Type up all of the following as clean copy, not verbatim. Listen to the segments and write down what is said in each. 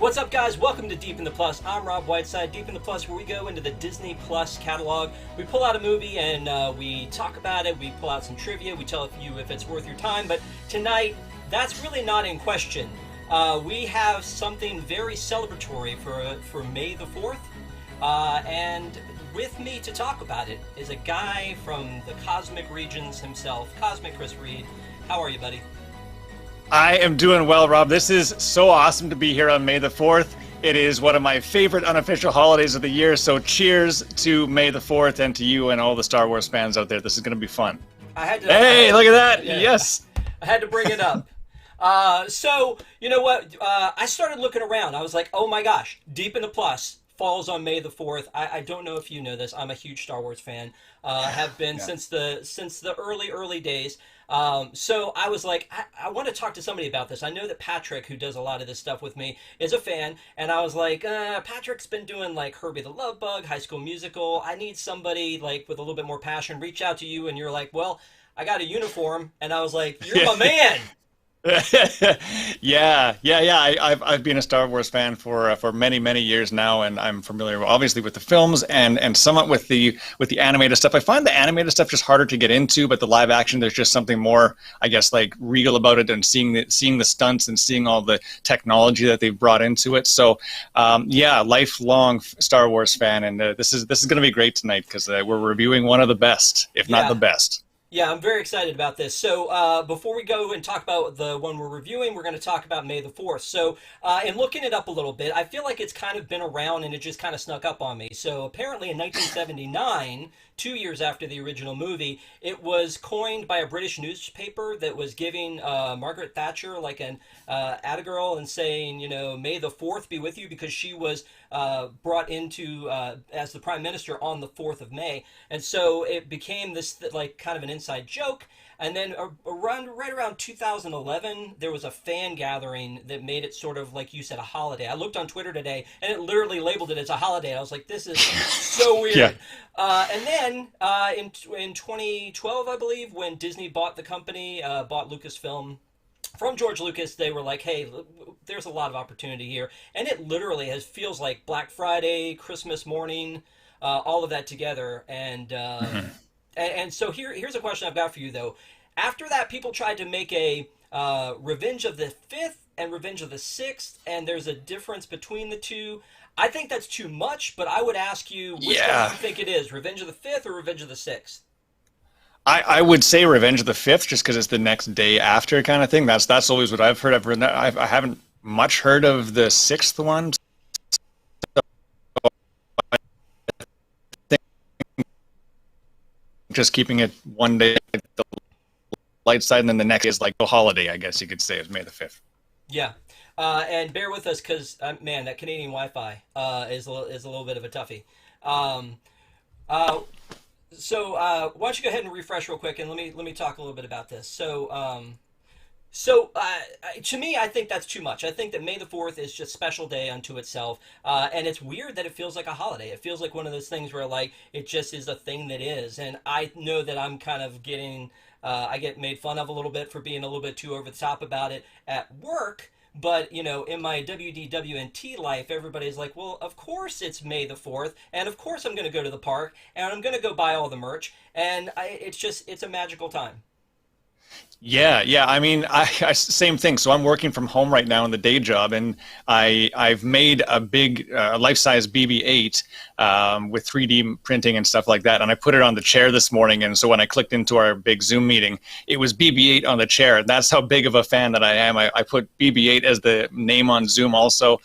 What's up, guys? Welcome to Deep in the Plus. I'm Rob Whiteside. Deep in the Plus, where we go into the Disney Plus catalog. We pull out a movie and we talk about it. We pull out some trivia. We tell you if it's worth your time. But tonight, that's really not in question. We have something very celebratory for May the 4th. And with me to talk about it is a guy from the cosmic regions himself, Cosmic Chris Reed. How are you, buddy? I am doing well, Rob. This is so awesome to be here on May the 4th. It is one of my favorite unofficial holidays of the year, so cheers to May the 4th and to you and all the Star Wars fans out there. This is going to be fun. Hey, look at that. Yeah. Yes. I had to bring it up. So, you know what? I started looking around. I was like, oh my gosh, Deep in the Plus falls on May the 4th. I don't know if you know this. I'm a huge Star Wars fan. Have been since the early days. So I was like, I want to talk to somebody about this. I know that Patrick, who does a lot of this stuff with me, is a fan. And I was like, Patrick's been doing like Herbie the Love Bug, High School Musical. I need somebody like with a little bit more passion. Reach out to you. And you're like, well, I got a uniform. And I was like, you're my man. Yeah. I've been a Star Wars fan for many years now, and I'm familiar, obviously, with the films and somewhat with the animated stuff. I find the animated stuff just harder to get into, but the live action, there's just something more, I guess, like regal about it, and seeing the stunts and seeing all the technology that they've brought into it. So, lifelong Star Wars fan, and this is going to be great tonight because we're reviewing one of the best, if not the best. Yeah, I'm very excited about this. So before we go and talk about the one we're reviewing, we're going to talk about May the 4th. So in looking it up a little bit, I feel like it's kind of been around and it just kind of snuck up on me. So apparently in 1979, 2 years after the original movie, it was coined by a British newspaper that was giving Margaret Thatcher like an attagirl and saying, you know, May the 4th be with you, because she was brought into as the Prime Minister on the 4th of May. And so it became this like kind of an inside joke. And then right around 2011, there was a fan gathering that made it sort of, like you said, a holiday. I looked on Twitter today, and it literally labeled it as a holiday. I was like, this is so weird. Yeah. And then in 2012, I believe, when Disney bought the company, bought Lucasfilm from George Lucas, they were like, hey, there's a lot of opportunity here. And it literally feels like Black Friday, Christmas morning, all of that together. And and so here's a question I've got for you, though. After that, people tried to make a Revenge of the 5th and Revenge of the 6th, and there's a difference between the two. I think that's too much, but I would ask you, which one do you think it is, Revenge of the 5th or Revenge of the 6th? I would say Revenge of the 5th, just because it's the next day after kind of thing. That's always what I've heard. I haven't much heard of the 6th one. Just keeping it one day the light side, and then the next is like the holiday, I guess you could say, is May the 5th. Yeah. And bear with us because, man, that Canadian Wi-Fi is a little bit of a toughie. So why don't you go ahead and refresh real quick, and let me talk a little bit about this. So to me, I think that's too much. I think that May the 4th is just a special day unto itself, and it's weird that it feels like a holiday. It feels like one of those things where like it just is a thing that is, and I know that I'm kind of getting, I get made fun of a little bit for being a little bit too over the top about it at work. But, you know, in my WDWNT life, everybody's like, well, of course it's May the 4th, and of course I'm going to go to the park, and I'm going to go buy all the merch, and it's a magical time. Yeah. I mean, I same thing. So I'm working from home right now in the day job, and I've made a big life-size BB-8 with 3D printing and stuff like that, and I put it on the chair this morning. And so when I clicked into our big Zoom meeting, it was BB-8 on the chair. That's how big of a fan that I am. I put BB-8 as the name on Zoom also.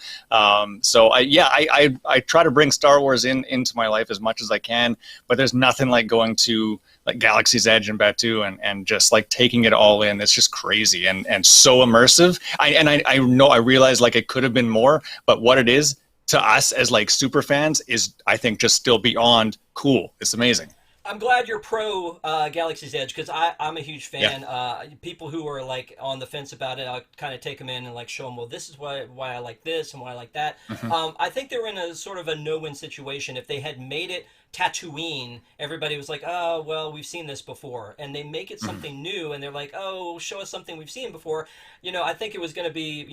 So I try to bring Star Wars into my life as much as I can, but there's nothing like going to like Galaxy's Edge and Batuu and just like taking it all in. It's just crazy and so immersive. I realize like it could have been more, but what it is to us as like super fans is, I think, just still beyond cool. It's amazing. I'm glad you're pro Galaxy's Edge, because I'm a huge fan. Yeah. People who are like on the fence about it, I'll kind of take them in and like show them, well, this is why I like this and why I like that. Mm-hmm. I think they're in a sort of a no-win situation. If they had made it Tatooine, everybody was like, oh, well, we've seen this before. And they make it something new, and they're like, oh, show us something we've seen before. I think it was going to be,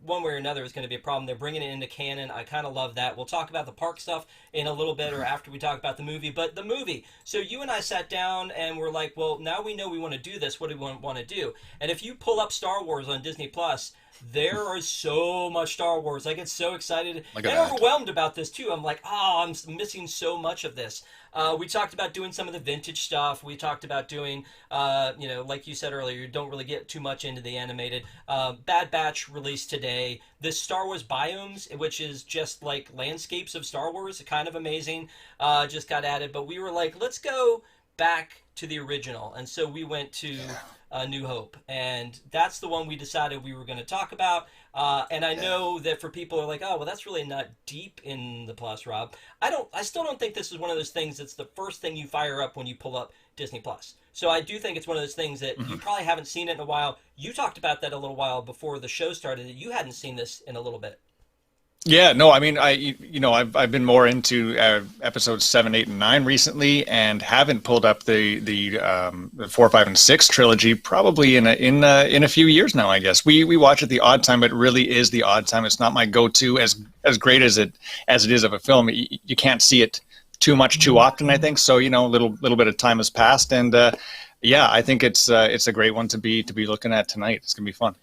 one way or another, it was going to be a problem. They're bringing it into canon. I kind of love that. We'll talk about the park stuff in a little bit, or after we talk about the movie. But the movie. So you and I sat down, and we're like, well, now we know we want to do this. What do we want to do? And if you pull up Star Wars on Disney Plus, there is so much Star Wars. I get so excited and overwhelmed about this too. I'm like, oh, I'm missing so much of this. We talked about doing some of the vintage stuff. We talked about doing, like you said earlier, you don't really get too much into the animated. Bad Batch released today. This Star Wars Biomes, which is just like landscapes of Star Wars, kind of amazing, just got added. But we were like, let's go back to the original. And so we went to New Hope. And that's the one we decided we were going to talk about. And I know that for people who are like, oh, well, that's really not deep in the Plus, Rob. I still don't think this is one of those things that's the first thing you fire up when you pull up Disney Plus. So I do think it's one of those things that you probably haven't seen it in a while. You talked about that a little while before the show started, that you hadn't seen this in a little bit. Yeah, no, I mean, I've been more into episodes 7, 8, and 9 recently, and haven't pulled up the 4, 5, and 6 trilogy probably in a few years now. I guess we watch at the odd time, but it really is the odd time. It's not my go-to as great as it is of a film. You can't see it too much too often, I think. So a little bit of time has passed, and yeah, I think it's a great one to be looking at tonight. It's gonna be fun.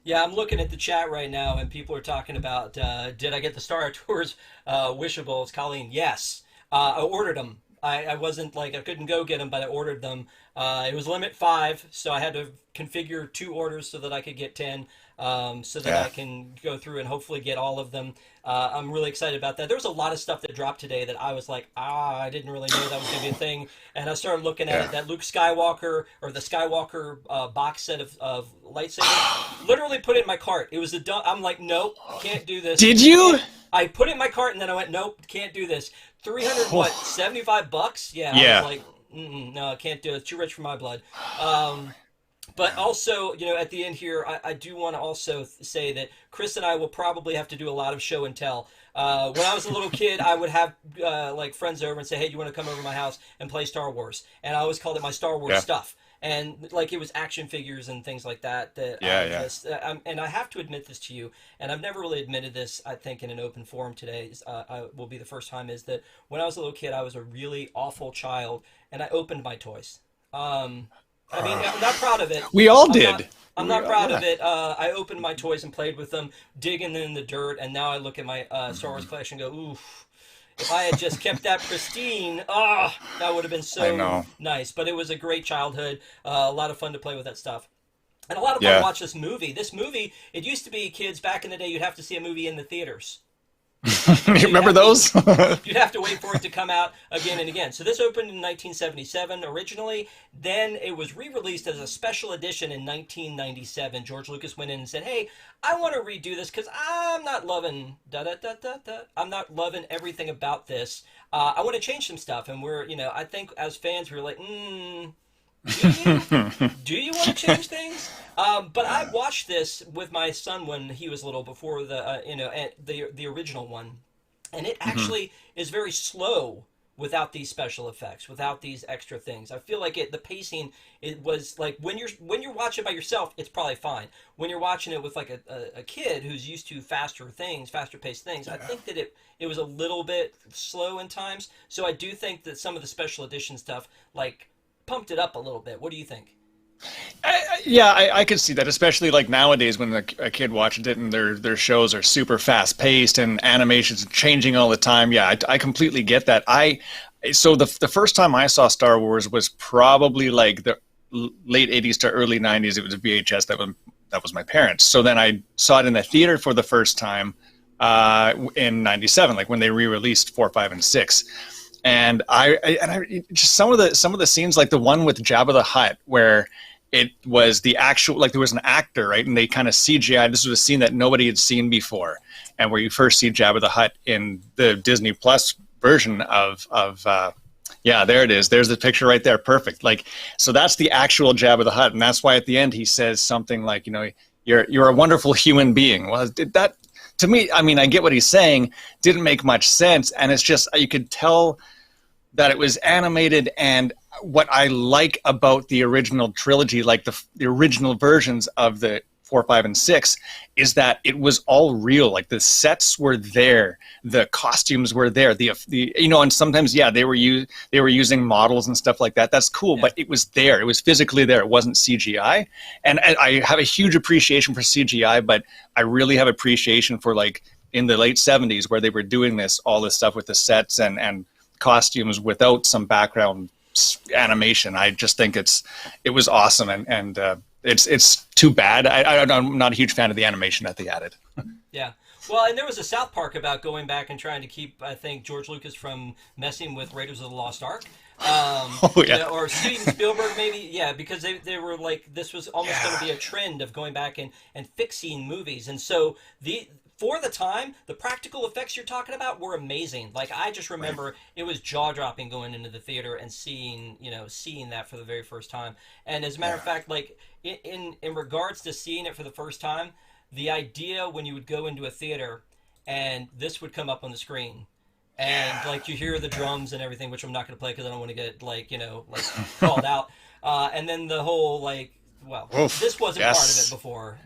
Yeah, I'm looking at the chat right now, and people are talking about, did I get the Star Tours wishables? Colleen, yes. I ordered them. I wasn't like, I couldn't go get them, but I ordered them. It was limit 5, so I had to configure 2 orders so that I could get 10, so that I can go through and hopefully get all of them. I'm really excited about that. There was a lot of stuff that dropped today that I was like, I didn't really know that was going to be a thing. And I started looking at it, that Luke Skywalker, or the Skywalker box set of lightsabers, literally put it in my cart. It was I'm like, nope, can't do this. Did you? I put it in my cart, and then I went, nope, can't do this. 300, what, $75? Yeah. Yeah. I was like, no, I can't do it. It's too rich for my blood. But also, at the end here, I do want to also say that Chris and I will probably have to do a lot of show and tell. When I was a little kid, I would have like friends over and say, hey, do you want to come over to my house and play Star Wars? And I always called it my Star Wars stuff. And like it was action figures and things like that. And I have to admit this to you, and I've never really admitted this, I think, in an open forum today. I will be the first time, is that when I was a little kid, I was a really awful child, and I opened my toys. I mean, I'm not proud of it. We all did. I'm not proud of it. I opened my toys and played with them, digging in the dirt, and now I look at my Star Wars collection and go, oof. If I had just kept that pristine, that would have been so nice. But it was a great childhood, a lot of fun to play with that stuff. And a lot of fun to watch this movie. This movie, it used to be, kids, back in the day, you'd have to see a movie in the theaters. You remember those? You'd have to wait for it to come out again and again. So this opened in 1977 originally. Then it was re-released as a special edition in 1997. George Lucas went in and said, hey, I want to redo this because I'm not loving I'm not loving everything about this. I want to change some stuff. And we're, I think as fans, we're like, do you want to change things? But I watched this with my son when he was little, before the original one, and it actually is very slow without these special effects, without these extra things. I feel like the pacing, it was like when you're watching by yourself, it's probably fine. When you're watching it with like a kid who's used to faster paced things, I think that it was a little bit slow in times. So I do think that some of the special edition stuff like pumped it up a little bit. What do you think? I could see that, especially like nowadays when a kid watches it and their shows are super fast paced and animations changing all the time. Yeah, I completely get that. So the first time I saw Star Wars was probably like the late 80s to early 90s. It was a VHS that was my parents. So then I saw it in the theater for the first time in 97, like when they re-released 4, 5, and 6. And I just some of the scenes, like the one with Jabba the Hutt, where it was the actual, like there was an actor, right? And they kind of CGI. This was a scene that nobody had seen before, and where you first see Jabba the Hutt in the Disney Plus version of there it is. There's the picture right there. Perfect. Like, so that's the actual Jabba the Hutt, and that's why at the end he says something like, you're a wonderful human being. Well, that to me, I mean, I get what he's saying. Didn't make much sense, and it's just you could tell that it was animated, and what I like about the original trilogy, like the original versions of the 4, 5, and 6, is that it was all real. Like the sets were there, the costumes were there, the and sometimes they were using models and stuff like that. That's cool, but it was there. It was physically there. It wasn't CGI, and I have a huge appreciation for CGI, but I really have appreciation for like in the late 70s where they were doing all this stuff with the sets and costumes without some background animation. I just think it was awesome, and it's too bad. I'm not a huge fan of the animation that they added. Yeah. Well, and there was a South Park about going back and trying to keep, I think, George Lucas from messing with Raiders of the Lost Ark. Or Steven Spielberg, maybe. Yeah, because they were like, this was almost going to be a trend of going back and fixing movies. And so for the time, the practical effects you're talking about were amazing. Like, I just remember it was jaw-dropping going into the theater and seeing that for the very first time. And as a matter of fact, like, in regards to seeing it for the first time, the idea when you would go into a theater and this would come up on the screen, and like you hear the drums and everything, which I'm not going to play because I don't want to get like called out. And then the whole this wasn't part of it before.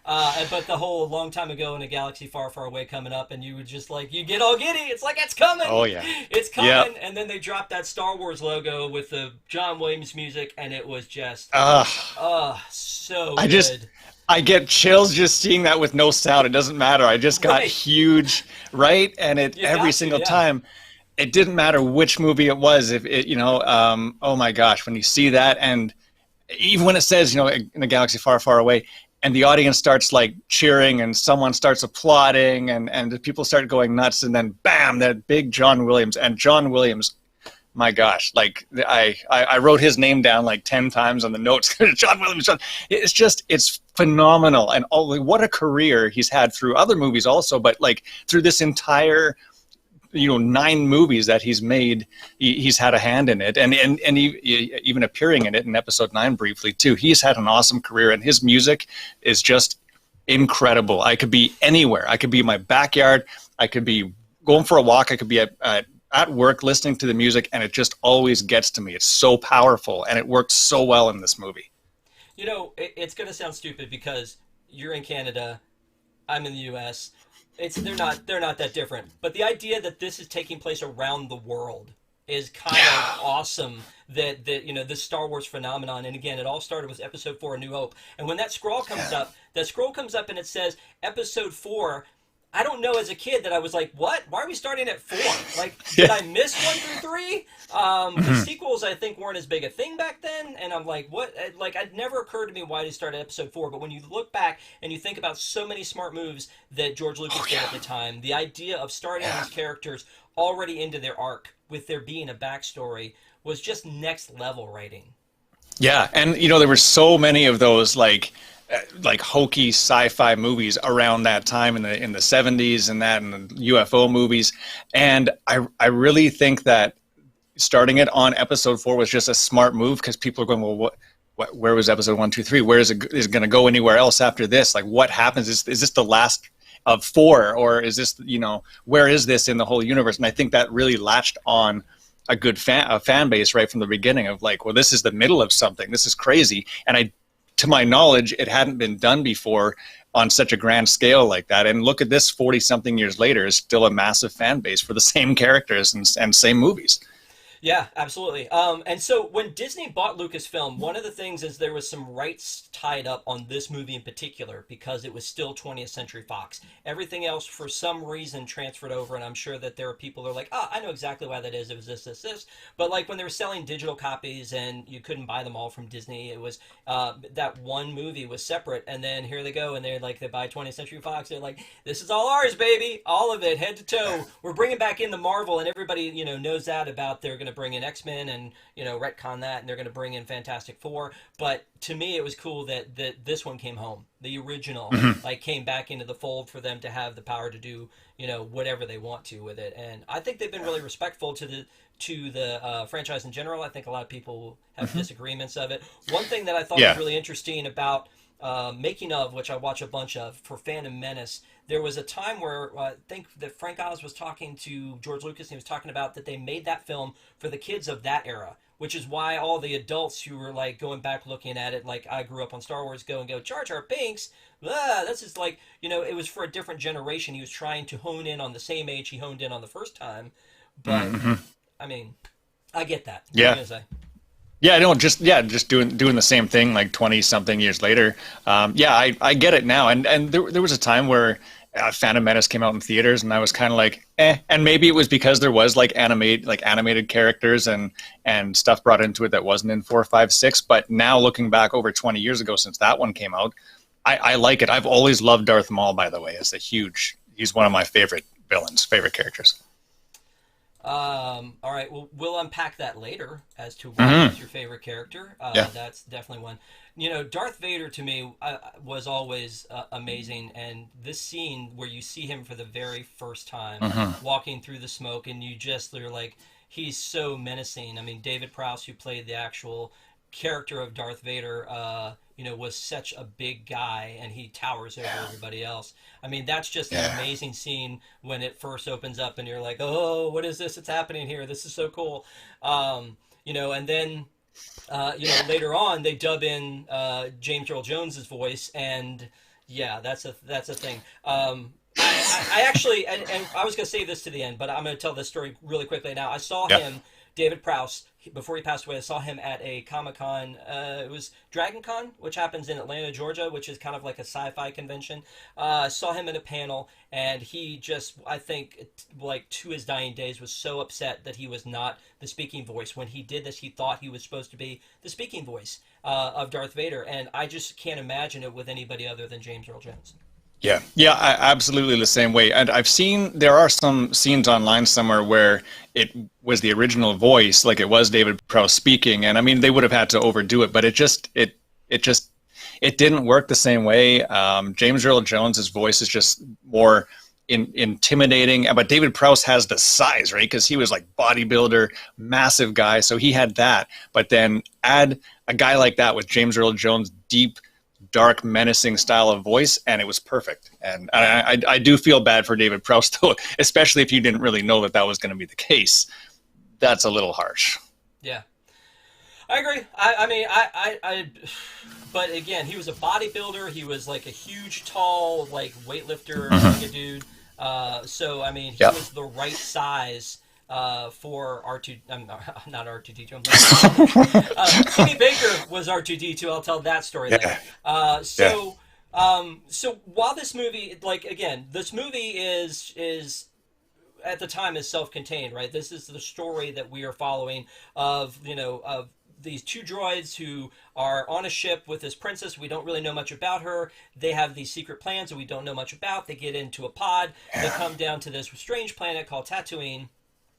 But the whole long time ago in a galaxy far, far away coming up, and you would just you get all giddy. It's like, it's coming. Oh yeah, it's coming. Yep. And then they dropped that Star Wars logo with the John Williams music, and it was just so good. I get chills just seeing that with no sound. It doesn't matter. I just got huge, right? And every single time, it didn't matter which movie it was. If it, oh my gosh, when you see that, and even when it says, in a galaxy far, far away, and the audience starts like cheering, and someone starts applauding, and the people start going nuts, and then bam, that big John Williams. And John Williams, my gosh, like I wrote his name down like 10 times on the notes. John Williams, it's phenomenal. And what a career he's had through other movies also, but like through this entire 9 movies that he's made, he's had a hand in it, and he, even appearing in it in episode 9 briefly too. He's had an awesome career, and his music is just incredible. I could be anywhere. I could be in my backyard. I could be going for a walk. I could be at work listening to the music, and it just always gets to me. It's so powerful, and it works so well in this movie. It's going to sound stupid because you're in Canada, I'm in the U.S. They're not that different. But the idea that this is taking place around the world is kind of awesome. That this Star Wars phenomenon, and again, it all started with Episode 4: A New Hope. And when that scroll comes up, and it says Episode 4. I don't know, as a kid, that I was like, what? Why are we starting at 4? Like, did I miss 1 through 3? The sequels, I think, weren't as big a thing back then, and I'm like, what? Like, it never occurred to me why they started Episode 4, but when you look back and you think about so many smart moves that George Lucas did at the time, the idea of starting these characters already into their arc with there being a backstory was just next level writing. Yeah, and there were so many of those like hokey sci-fi movies around that time in the 70s and the UFO movies, and I really think that starting it on Episode 4 was just a smart move, because people are going, well, where was Episode 1, 2, 3? Where is it going to go anywhere else after this? Like, what happens? Is this the last of 4, or is this where is this in the whole universe? And I think that really latched on a good fan base right from the beginning of like, well, this is the middle of something. This is crazy, and to my knowledge, it hadn't been done before on such a grand scale like that. And look at this, 40-something years later, is still a massive fan base for the same characters and same movies. Yeah, absolutely. And so when Disney bought Lucasfilm, one of the things is there was some rights tied up on this movie in particular because it was still 20th Century Fox. Everything else, for some reason, transferred over, and I'm sure that there are people that are like, I know exactly why that is. It was this. But like when they were selling digital copies and you couldn't buy them all from Disney, it was that one movie was separate, and then here they go, and they buy 20th Century Fox. They're like, this is all ours, baby. All of it, head to toe. We're bringing back in the Marvel, and everybody, knows that about they're going to bring in X-Men and retcon that, and they're going to bring in Fantastic Four. But to me, it was cool that this one came home, the original, came back into the fold for them to have the power to do whatever they want to with it. And I think they've been really respectful to the franchise in general. I think a lot of people have disagreements of it. One thing that I thought was really interesting about making of, which I watch a bunch of, for Phantom Menace, there was a time where I think that Frank Oz was talking to George Lucas, and he was talking about that they made that film for the kids of that era, which is why all the adults who were like going back looking at it, like I grew up on Star Wars, go Jar Jar Binks, this is like, it was for a different generation. He was trying to hone in on the same age he honed in on the first time, but I mean, I get that. What are you gonna say? Yeah, no, just doing the same thing like 20 something years later. I get it now. And there was a time where Phantom Menace came out in theaters, and I was kind of like, eh. And maybe it was because there was like animated characters and stuff brought into it that wasn't in 4, 5, 6. But now looking back over 20 years ago since that one came out, I like it. I've always loved Darth Maul, by the way. He's one of my favorite villains, favorite characters. All right, well, we'll unpack that later as to why is your favorite character. That's definitely one. Darth Vader to me was always amazing, and this scene where you see him for the very first time walking through the smoke, and you're like, he's so menacing. I mean, David Prowse, who played the actual character of Darth Vader, was such a big guy, and he towers over everybody else. I mean, that's just an amazing scene when it first opens up, and you're like, oh, what is this? It's happening here. This is so cool. And then, later on, they dub in James Earl Jones's voice, and that's a thing. I actually, and I was going to save this to the end, but I'm going to tell this story really quickly now. I saw him, David Prowse, before he passed away. I saw him at a Comic-Con. It was Dragon Con, which happens in Atlanta, Georgia, which is kind of like a sci-fi convention. Saw him in a panel, and he just, I think, like to his dying days, was so upset that he was not the speaking voice. When he did this, he thought he was supposed to be the speaking voice of Darth Vader, and I just can't imagine it with anybody other than James Earl Jones. Absolutely the same way. And I've seen there are some scenes online somewhere where it was the original voice, like it was David Prowse speaking, and I mean they would have had to overdo it, but it didn't work the same way. James Earl Jones's voice is just more intimidating, but David Prowse has the size, right? Because he was like bodybuilder, massive guy, so he had that. But then add a guy like that with James Earl Jones' deep, dark, menacing style of voice, and it was perfect. And I do feel bad for David Prowse, though, especially if you didn't really know that was going to be the case. That's a little harsh. Yeah, I agree. I but again, he was a bodybuilder. He was like a huge, tall, like weightlifter, like a dude. So I mean, he was the right size for R2. Not R2D2. Kenny Baker was R2D2. I'll tell that story later. So while this movie, like again, this movie is at the time is self-contained, right? This is the story that we are following of these two droids who are on a ship with this princess. We don't really know much about her. They have these secret plans that we don't know much about. They get into a pod. They come down to this strange planet called Tatooine.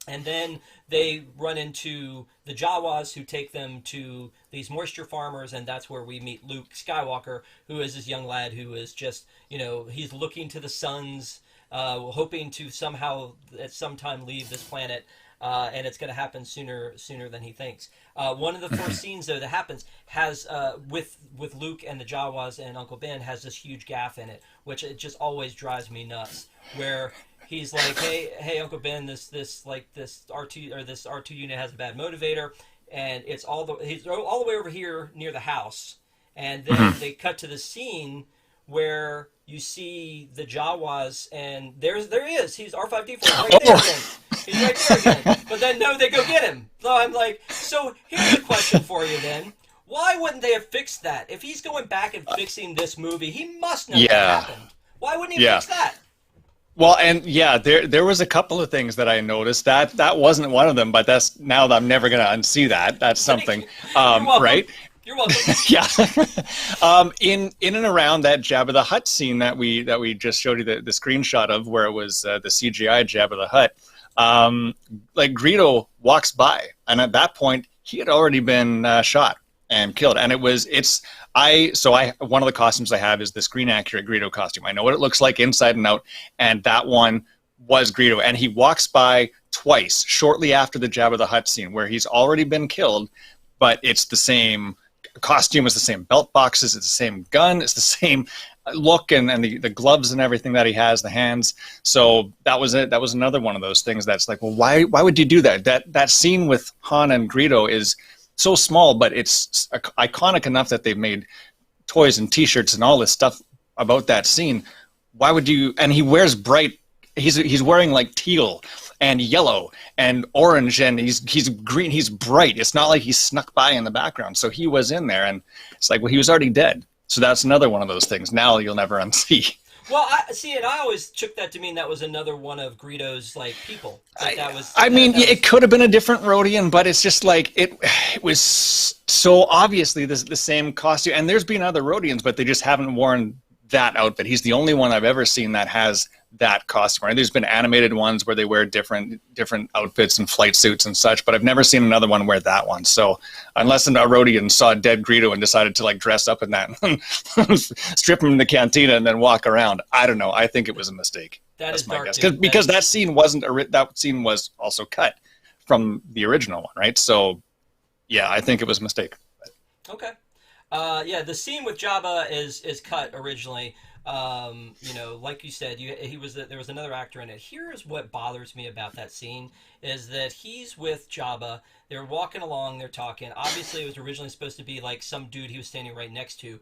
And then they run into the Jawas, who take them to these moisture farmers, and that's where we meet Luke Skywalker, who is this young lad who is just, he's looking to the suns, hoping to somehow at some time leave this planet, and it's going to happen sooner than he thinks. One of the first scenes, though, that happens has with Luke and the Jawas and Uncle Ben has this huge gaffe in it, which it just always drives me nuts, where he's like, hey, Uncle Ben, this R2 or this R2 unit has a bad motivator, and he's all the way over here near the house, and then they cut to the scene where you see the Jawas, and there he is. He's R5D4 right there again. He's right there again. But then no, they go get him. So I'm like, so here's a question for you then. Why wouldn't they have fixed that? If he's going back and fixing this movie, he must know what happened. Why wouldn't he fix that? Well, and there was a couple of things that I noticed. That wasn't one of them, but that's now that I'm never going to unsee that. That's something, right? You're welcome. In and around that Jabba the Hutt scene that we just showed you the screenshot of, where it was the CGI Jabba the Hutt, like Greedo walks by, and at that point he had already been shot and killed, and one of the costumes I have is the screen accurate Greedo costume. I know what it looks like inside and out, and that one was Greedo, and he walks by twice shortly after the Jabba the Hutt scene where he's already been killed, but it's the same costume is the same belt boxes, it's the same gun, it's the same look, and the gloves and everything that he has, the hands. So that was it. That was another one of those things that's like, well, why would you do that? That scene with Han and Greedo is so small, but it's iconic enough that they've made toys and T-shirts and all this stuff about that scene. Why would you? And he wears bright. He's wearing like teal and yellow and orange, and he's green. He's bright. It's not like he snuck by in the background. So he was in there, and it's like, well, he was already dead. So that's another one of those things. Now you'll never unsee. Well, I see it. I always took that to mean that was another one of Greedo's like people. It could have been a different Rodian, but it's just like it was so obviously the same costume. And there's been other Rodians, but they just haven't worn that outfit. He's the only one I've ever seen that has that costume. Right? There's been animated ones where they wear different outfits and flight suits and such, but I've never seen another one wear that one. So unless a Rodian saw dead Greedo and decided to like dress up in that and strip him in the cantina and then walk around, I don't know. I think it was a mistake. That's my guess. Because that scene was also cut from the original one, right? So yeah, I think it was a mistake. Okay. Yeah, the scene with Jabba is cut originally. Like you said, there was another actor in it. Here's what bothers me about that scene is that he's with Jabba. They're walking along, they're talking. Obviously, it was originally supposed to be like some dude he was standing right next to.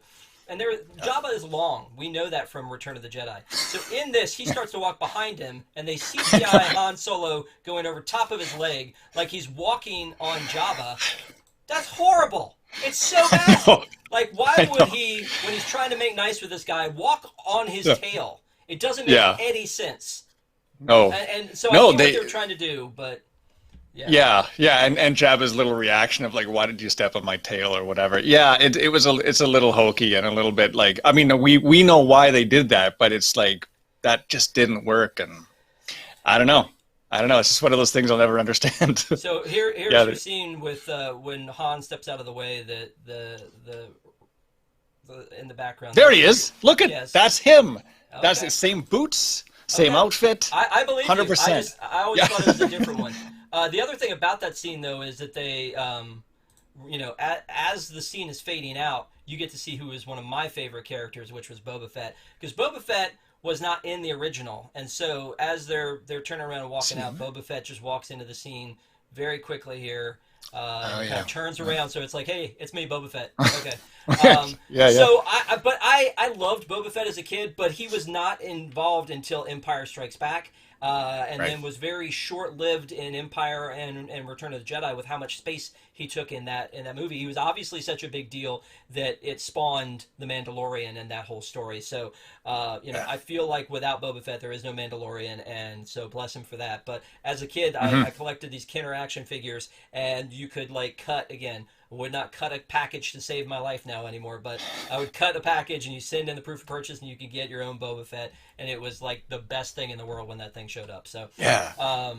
And Jabba is long. We know that from Return of the Jedi. So in this, he starts to walk behind him, and they CGI Han Solo going over top of his leg like he's walking on Jabba. That's horrible. It's so bad. Like, why would he, when he's trying to make nice with this guy, walk on his tail? It doesn't make any sense. No. And so I know what they were trying to do, but yeah. Yeah, and Jabba's little reaction of like, why did you step on my tail or whatever? Yeah, it's a little hokey and a little bit like, I mean, we know why they did that, but it's like that just didn't work, and I don't know. It's just one of those things I'll never understand. So here's your scene with when Han steps out of the way. The in the background. There he is. Look at that's him. Okay. That's the same boots, same outfit. I believe 100%. I always thought it was a different one. The other thing about that scene though is that they, as the scene is fading out, you get to see who is one of my favorite characters, which was Boba Fett, because Boba Fett was not in the original, and so as they're turning around and walking out, Boba Fett just walks into the scene very quickly here. Kind of turns around, so it's like, hey, it's me, Boba Fett. Okay. So I loved Boba Fett as a kid, but he was not involved until Empire Strikes Back. Then was very short-lived in Empire and Return of the Jedi with how much space he took in that movie. He was obviously such a big deal that it spawned The Mandalorian and that whole story. So, I feel like without Boba Fett, there is no Mandalorian, and so bless him for that. But as a kid, I collected these Kenner action figures, and you could, like, cut, again, I would not cut a package to save my life now anymore, but I would cut a package and you send in the proof of purchase and you could get your own Boba Fett, and it was like the best thing in the world when that thing showed up. So I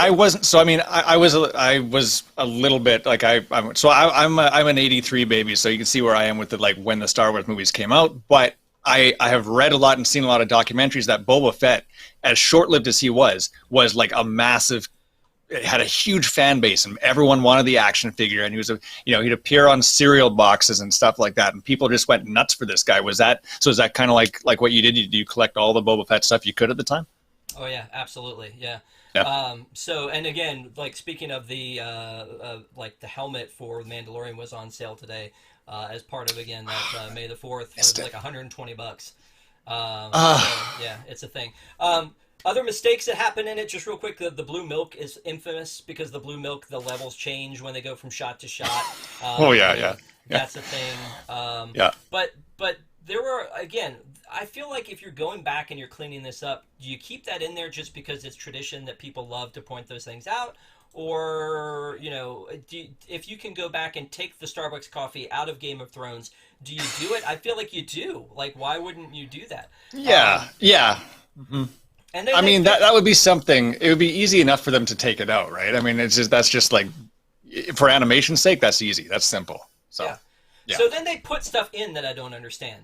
wasn't. So I mean, I was a little bit like I'm an '83 baby, so you can see where I am with when the Star Wars movies came out. But I have read a lot and seen a lot of documentaries that Boba Fett, as short-lived as he was like a massive. It had a huge fan base, and everyone wanted the action figure, and he was he'd appear on cereal boxes and stuff like that, and people just went nuts for this guy. Is that kind of like what you did? Did you collect all the Boba Fett stuff you could at the time? Oh yeah, absolutely, yeah. Yeah. So, and again, like speaking of the the helmet for The Mandalorian was on sale today, as part of again that May the 4th. It was like $120. So, yeah, it's a thing. Other mistakes that happen in it, just real quick, the blue milk is infamous because the blue milk, the levels change when they go from shot to shot. That's a thing. But there were, again, I feel like if you're going back and you're cleaning this up, do you keep that in there just because it's tradition that people love to point those things out? Or, if you can go back and take the Starbucks coffee out of Game of Thrones, do you do it? I feel like you do. Like, why wouldn't you do that? Yeah. Mm-hmm. And I mean, that would be something. It would be easy enough for them to take it out, right? I mean, that's just like, for animation's sake, that's easy. That's simple. So, yeah. So then they put stuff in that I don't understand.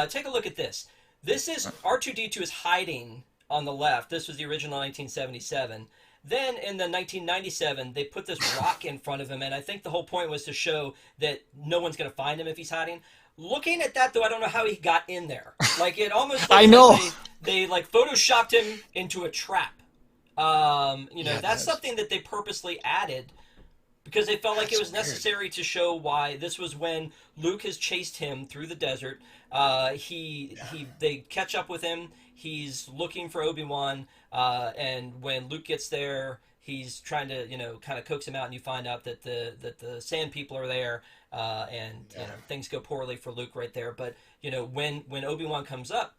Take a look at this. This is R2-D2 is hiding on the left. This was the original 1977. Then in the 1997, they put this rock in front of him, and I think the whole point was to show that no one's going to find him if he's hiding. Looking at that, though, I don't know how he got in there. Like, it almost I looks know. like they like photoshopped him into a trap. That's something that they purposely added because they felt like it was necessary to show why. This was when Luke has chased him through the desert. They catch up with him. He's looking for Obi-Wan, and when Luke gets there, he's trying to, kind of coax him out, and you find out that the Sand People are there, things go poorly for Luke right there. But when Obi-Wan comes up,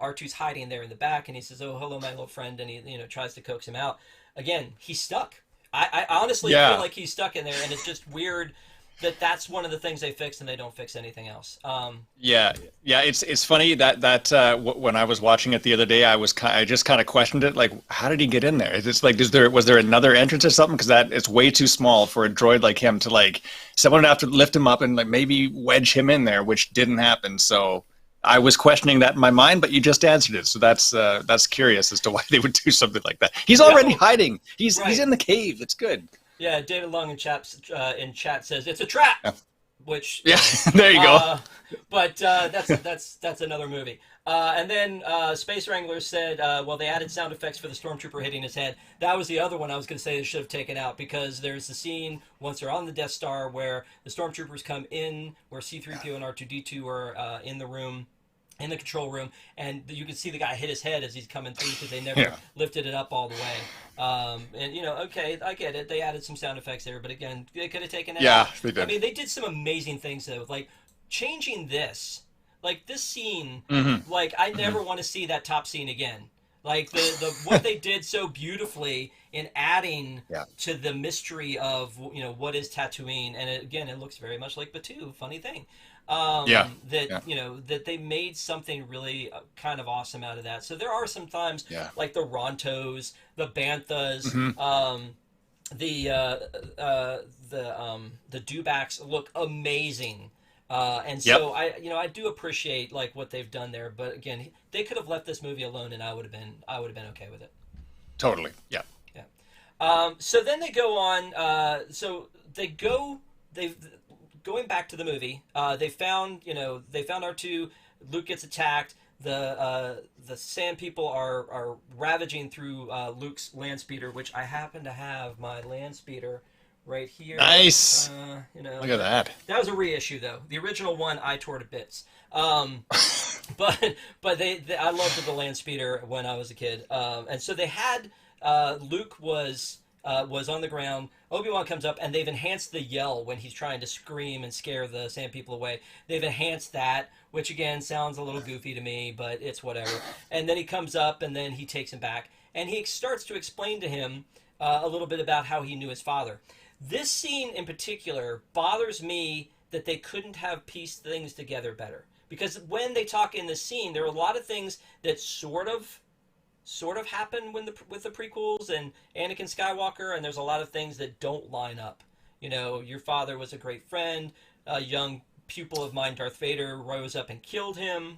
R2's hiding there in the back, and he says, "Oh, hello, my little friend," and he tries to coax him out. Again, he's stuck. I honestly feel like he's stuck in there, and it's just weird that's one of the things they fixed, and they don't fix anything else. It's funny that when I was watching it the other day, I just kind of questioned it, like, how did he get in there? It's like, was there another entrance or something? Because it's way too small for a droid like him to, like, someone would have to lift him up and, like, maybe wedge him in there, which didn't happen. So I was questioning that in my mind, but you just answered it. So that's curious as to why they would do something like that. He's already hiding. He's in the cave. It's good. Yeah, David Long in chat says it's a trap, which there you go. But that's another movie. And then Space Wrangler said, well, they added sound effects for the stormtrooper hitting his head. That was the other one I was going to say they should have taken out, because there's the scene once they're on the Death Star where the stormtroopers come in, where C-3PO and R2-D2 are in the room. In the control room, and you can see the guy hit his head as he's coming through because they never lifted it up all the way. Okay, I get it. They added some sound effects there, but again, they could have taken it out. Yeah, they did. I mean, they did some amazing things though, like changing this, like this scene. Like I never want to see that top scene again. Like the what they did so beautifully in adding to the mystery of what is Tatooine, and it looks very much like Batuu. Funny thing. That they made something really kind of awesome out of that. So there are some times like the Rontos, the Banthas, the Dewbacks look amazing. So I do appreciate like what they've done there, but again, they could have left this movie alone and I would have been okay with it. Totally. Yeah. So then they go on, going back to the movie, they found R2. Luke gets attacked. The Sand People are ravaging through Luke's land speeder, which I happen to have my land speeder right here. Nice. Look at that. That was a reissue though. The original one I tore to bits. But I loved the land speeder when I was a kid. And so they had Luke was on the ground. Obi-Wan comes up, and they've enhanced the yell when he's trying to scream and scare the Sand People away. They've enhanced that, which again sounds a little goofy to me, but it's whatever. And then he comes up, and then he takes him back, and he starts to explain to him a little bit about how he knew his father. This scene in particular bothers me that they couldn't have pieced things together better, because when they talk in this scene, there are a lot of things that sort of happen with the prequels and Anakin Skywalker, and there's a lot of things that don't line up. Your father was a great friend. A young pupil of mine, Darth Vader, rose up and killed him.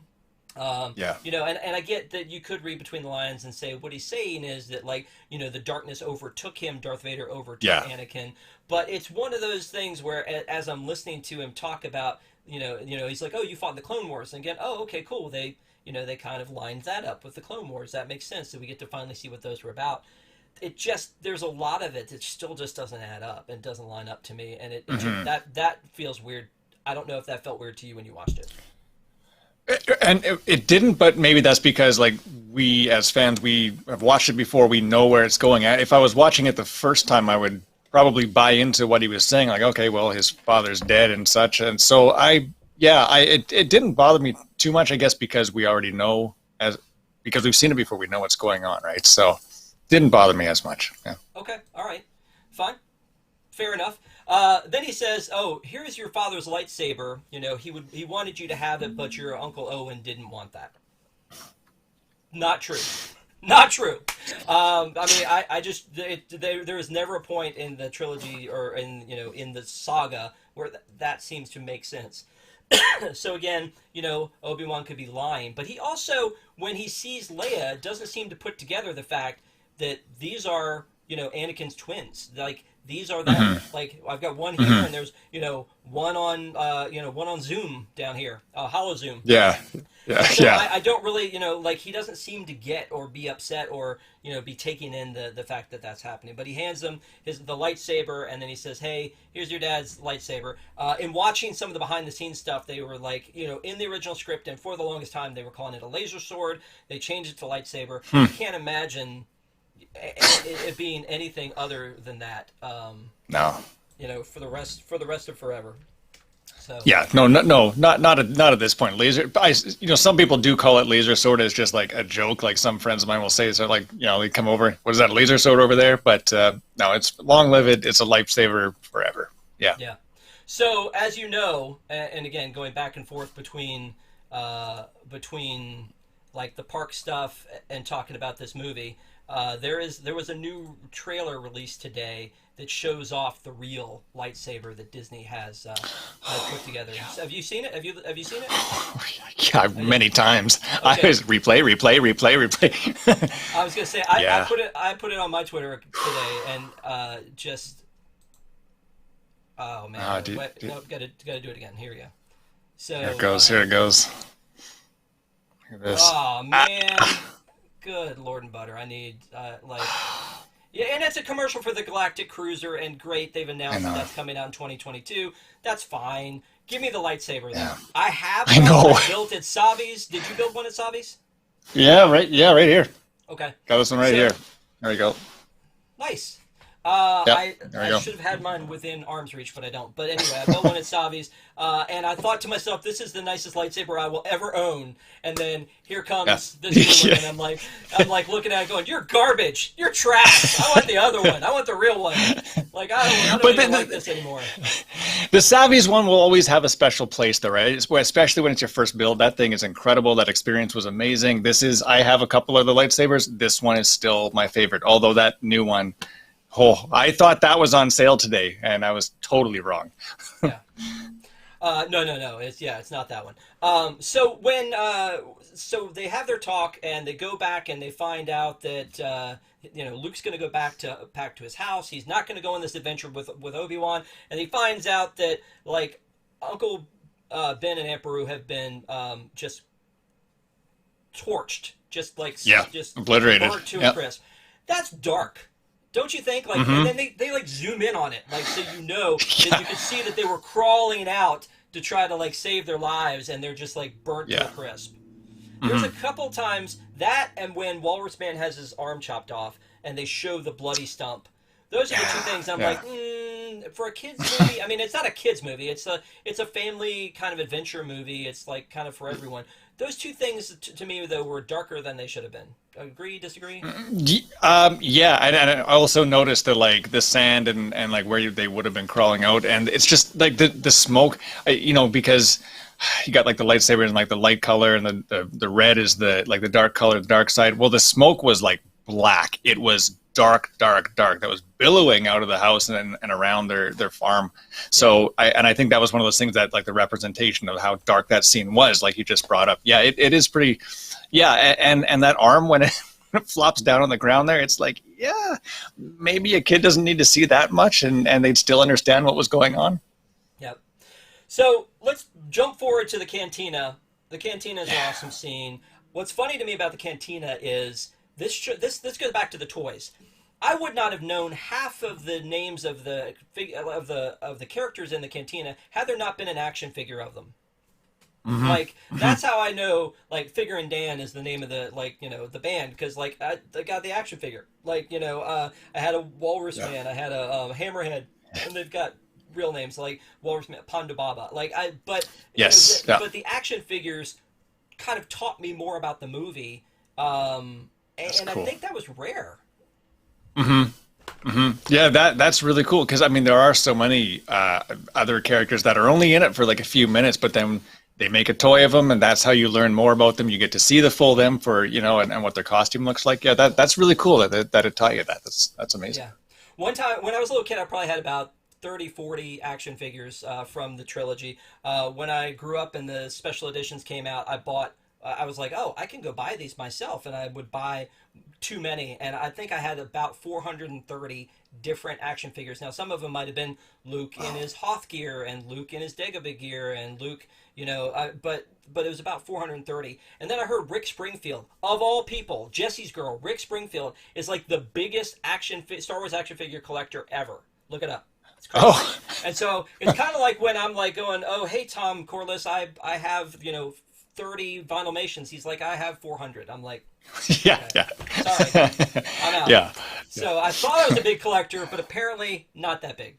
And I get that you could read between the lines and say what he's saying is that, like, the darkness overtook him, Darth Vader overtook Anakin. But it's one of those things where, as I'm listening to him talk about, he's like, oh, you fought in the Clone Wars, and again, oh, okay, cool, they kind of lined that up with the Clone Wars. That makes sense. So we get to finally see what those were about. There's a lot of it that still just doesn't add up and doesn't line up to me. And that feels weird. I don't know if that felt weird to you when you watched it. And it didn't, but maybe that's because, like, we as fans, we have watched it before. We know where it's going at. If I was watching it the first time, I would probably buy into what he was saying. Like, okay, well, his father's dead and such. And so it didn't bother me too much, I guess, because we already know, because we've seen it before, we know what's going on, right? So didn't bother me as much. Yeah. Okay, all right, fine, fair enough. Then he says, "Oh, here's your father's lightsaber. He wanted you to have it, but your Uncle Owen didn't want that." Not true. Not true. There was never a point in the trilogy or in the saga where that seems to make sense. So again, Obi-Wan could be lying, but he also, when he sees Leia, doesn't seem to put together the fact that these are, Anakin's twins. Like these are them. Hmm. Like I've got one here, Hmm. and there's, one on Zoom down here, Holo Zoom. Yeah, yeah, So yeah. I don't really, like he doesn't seem to get or be upset or be taking in the fact that that's happening. But he hands them the lightsaber, and then he says, "Hey, here's your dad's lightsaber." In watching some of the behind the scenes stuff, they were like, in the original script, and for the longest time, they were calling it a laser sword. They changed it to lightsaber. Hmm. I can't imagine it being anything other than that. No. For the rest of forever. So Yeah, no, no, no, not at this point. Laser, some people do call it laser sword as just like a joke. Like some friends of mine will say, so like, they come over, what is that, a laser sword over there? But no, it's long live it. It's a lifesaver forever. Yeah. yeah. So as you know, and again going back and forth between like the park stuff and talking about this movie, there was a new trailer released today that shows off the real lightsaber that Disney has put together. So have you seen it? Have you seen it? Yeah, many times. I Okay. was replay. I was gonna say I Yeah. put it on my Twitter today and just oh man, nope, gotta do it again. Here we go. So Here it goes. Here it goes. Look at this. oh man, good Lord and butter. I need yeah, and it's a commercial for the Galactic Cruiser, and great, they've announced know. that's coming out in 2022. That's fine. Give me the lightsaber though. Yeah. I have I one know. I built at Savi's. Did you build one at Savi's? Yeah, right. Yeah, right here. Okay. Got this one right So- here. There you go. Nice. Yep, there we I go. should have had mine within arm's reach, but I don't. But anyway, I built one at Savi's, and I thought to myself, "This is the nicest lightsaber I will ever own." And then here comes Yeah. this new one, Yeah. and I'm like looking at it, going, "You're garbage. You're trash. I want the other one. I want the real one. Like I don't But even then like this anymore." The Savi's one will always have a special place, though, right? Especially when it's your first build. That thing is incredible. That experience was amazing. I have a couple of the lightsabers. This one is still my favorite. Although that new one, I thought that was on sale today, and I was totally wrong. Yeah. No. It's not that one. So they have their talk and they go back and they find out that Luke's going to go back to his house. He's not going to go on this adventure with Obi-Wan, and he finds out that like Uncle Ben and Aunt Beru have been just torched, just Obliterated. burnt to a Yep. crisp. That's dark. Don't you think? Like, Mm-hmm. and then they like zoom in on it, like so that you can see that they were crawling out to try to like save their lives, and they're just like burnt to Yeah. a crisp. There's a couple times that, and when Walrus Man has his arm chopped off, and they show the bloody stump. Those are the two things I'm Yeah. like, for a kids movie. I mean, it's not a kids movie. It's a family kind of adventure movie. It's like kind of for everyone. Those two things to me though were darker than they should have been. Agree? Disagree? Yeah, and I also noticed that like the sand and like where they would have been crawling out, and it's just like the smoke, because you got like the lightsaber and like the light color, and the red is the like the dark color, the dark side. Well, the smoke was like black. It was dark that was billowing out of the house and around their farm. So I think that was one of those things that like the representation of how dark that scene was, like you just brought up. Yeah, it is pretty. Yeah, and that arm when it flops down on the ground there, it's like, yeah, maybe a kid doesn't need to see that much, and they'd still understand what was going on. Yep. So let's jump forward to the cantina. The cantina is an awesome scene. What's funny to me about the cantina is this goes back to the toys. I would not have known half of the names of the characters in the cantina had there not been an action figure of them. Mm-hmm. Like that's how I know like Figure and Dan is the name of the the band, because like I got the action figure. Like I had a Walrus Man, I had a Hammerhead, and they've got real names like Walrus Man, Ponda Baba. Yes, but the action figures kind of taught me more about the movie, and cool. I think that was rare. Yeah, that's really cool, because I mean there are so many other characters that are only in it for like a few minutes, but then they make a toy of them, and that's how you learn more about them. You get to see the full them for and what their costume looks like. Yeah, that's really cool that it taught you that. That's amazing. Yeah. One time when I was a little kid, I probably had about 30, 40 action figures from the trilogy. When I grew up and the special editions came out, I was like, oh, I can go buy these myself. And I would buy too many. And I think I had about 430 different action figures. Now, some of them might have been Luke in his Hoth gear and Luke in his Dagobah gear and Luke, but it was about 430. And then I heard Rick Springfield, of all people, Jesse's girl, Rick Springfield, is like the biggest Star Wars action figure collector ever. Look it up. It's crazy. Oh. And so it's kind of like when I'm like going, oh, hey, Tom Corliss, I have, 30 Vinylmations. He's like, I have 400. I'm like, yeah, okay, yeah. sorry, I'm out. Yeah. So I thought I was a big collector, but apparently not that big.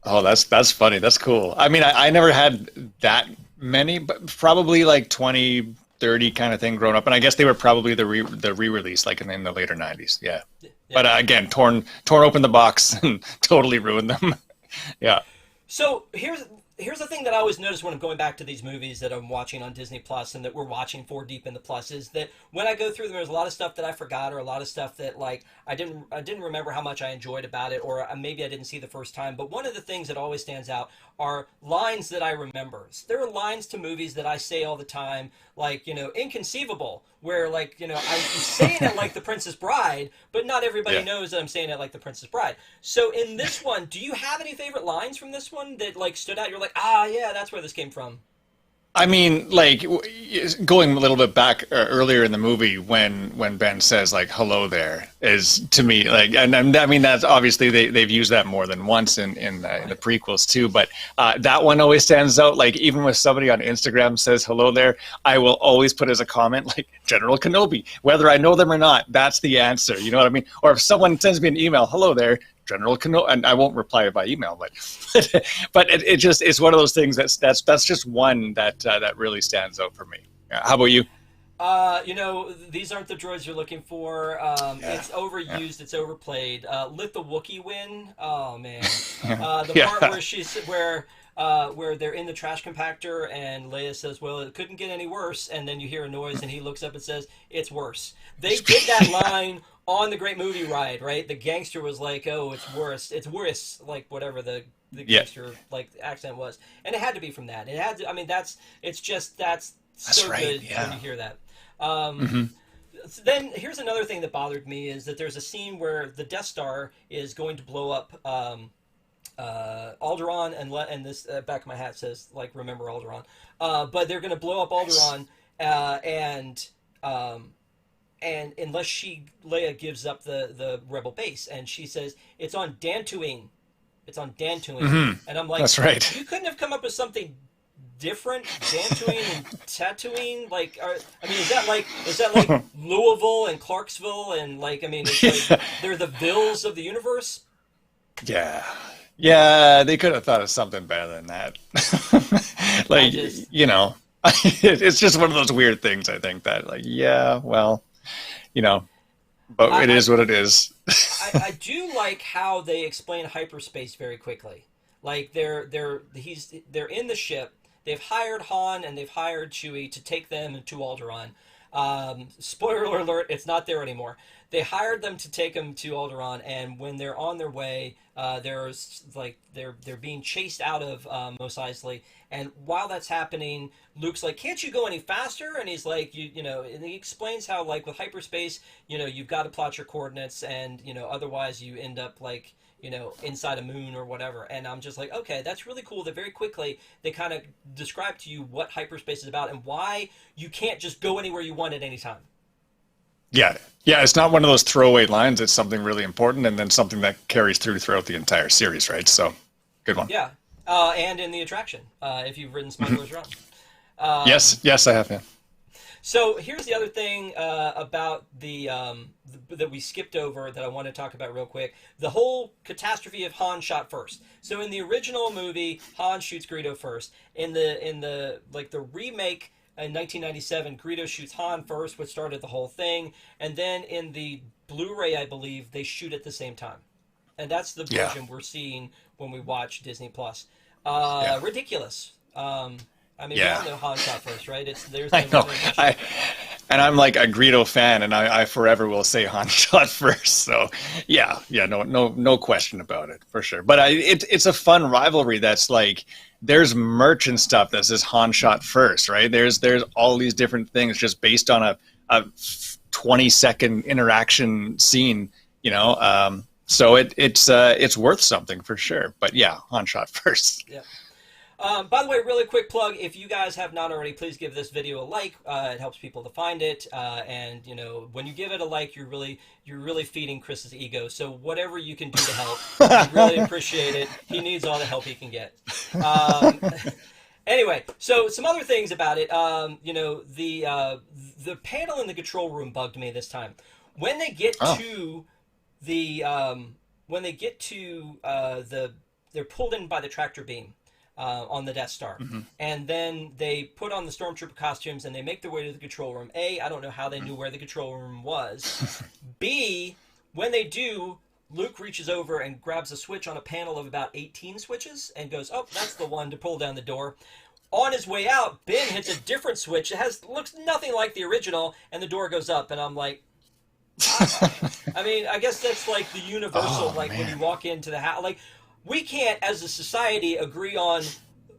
Oh, that's funny. That's cool. I mean, I never had that many, but probably like 20, 30 kind of thing growing up. And I guess they were probably the re-release, like in the later 90s. Yeah. But again, torn open the box and totally ruined them. Yeah. So here's the thing that I always notice when I'm going back to these movies that I'm watching on Disney Plus and that we're watching for deep in the plus is that when I go through them, there's a lot of stuff that I forgot or a lot of stuff that like I didn't remember how much I enjoyed about it, or maybe I didn't see the first time. But one of the things that always stands out are lines that I remember. There are lines to movies that I say all the time, like, inconceivable, where like, I'm saying it like The Princess Bride, but not everybody knows that I'm saying it like The Princess Bride. So in this one, do you have any favorite lines from this one that like stood out? You're like, yeah, that's where this came from. I mean, like going a little bit back earlier in the movie when Ben says like "hello there" is to me like, and I mean that's obviously they've used that more than once in the prequels too. But that one always stands out. Like even when somebody on Instagram says "hello there," I will always put as a comment like General Kenobi, whether I know them or not. That's the answer. You know what I mean? Or if someone sends me an email, "hello there, General Kenobi," and I won't reply by email, but it just it's one of those things that's just one that really stands out for me. How about you? These aren't the droids you're looking for. It's overused, it's overplayed. Let the Wookiee win. Oh man, the part where they're in the trash compactor and Leia says, "Well, it couldn't get any worse," and then you hear a noise and he looks up and says, "It's worse." They did that line on the Great Movie Ride, right? The gangster was like, "Oh, it's worse," like whatever the gangster like accent was, and it had to be from that. It had to. I mean, that's so right, good when you hear that. Then here's another thing that bothered me is that there's a scene where the Death Star is going to blow up Alderaan, and this back of my hat says like remember Alderaan, but they're going to blow up Alderaan, and unless Leia gives up the rebel base, and she says it's on Dantooine. It's on Dantooine, and I'm like, that's right. You couldn't have come up with something different, Dantooine and Tatooine? Like, is that like Louisville and Clarksville and like, I mean, it's like they're the Vills of the universe. Yeah, they could have thought of something better than that. Like, it's just one of those weird things. I think that like, but it is what it is. I do like how they explain hyperspace very quickly. Like they're in the ship. They've hired Han and they've hired Chewie to take them to Alderaan. Spoiler alert, it's not there anymore. They hired them to take them to Alderaan, and when they're on their way, they're being chased out of Mos Eisley. And while that's happening, Luke's like, "Can't you go any faster?" And he's like, and he explains how like with hyperspace, you've got to plot your coordinates, and otherwise you end up like inside a moon or whatever. And I'm just like, okay, that's really cool that very quickly they kind of describe to you what hyperspace is about and why you can't just go anywhere you want at any time. Yeah, it's not one of those throwaway lines. It's something really important, and then something that carries throughout the entire series, right? So, good one. Yeah, and in the attraction, if you've ridden Smuggler's Run. Yes, I have. Yeah. So here's the other thing about that we skipped over that I want to talk about real quick. The whole catastrophe of Han shot first. So in the original movie, Han shoots Greedo first. In the remake in 1997, Greedo shoots Han first, which started the whole thing. And then in the Blu-ray, I believe, they shoot at the same time. And that's the version we're seeing when we watch Disney Plus. Ridiculous. We all know Han shot first, right? I know. And I'm like a Greedo fan, and I forever will say Han shot first. So, yeah, no question about it for sure. But it's a fun rivalry. That's like there's merch and stuff that says Han shot first, right? There's all these different things just based on a 20-second interaction scene, you know. So it's worth something for sure. But yeah, Han shot first. Yeah. By the way, really quick plug, if you guys have not already, please give this video a like. It helps people to find it. And, you know, when you give it a like, you're really feeding Chris's ego. So whatever you can do to help, I really appreciate it. He needs all the help he can get. Anyway, so some other things about it. You know, the panel in the control room bugged me this time. When they get to the, they're pulled in by the tractor beam. On the Death Star. Mm-hmm. And then they put on the Stormtrooper costumes and they make their way to the control room. A, I don't know how they knew where the control room was. B, when they do, Luke reaches over and grabs a switch on a panel of about 18 switches and goes, oh, that's the one to pull down the door. On his way out, Ben hits a different switch. It looks nothing like the original, and the door goes up. And I'm like, I mean, I guess that's like the universal, when you walk into the house, like, we can't, as a society, agree on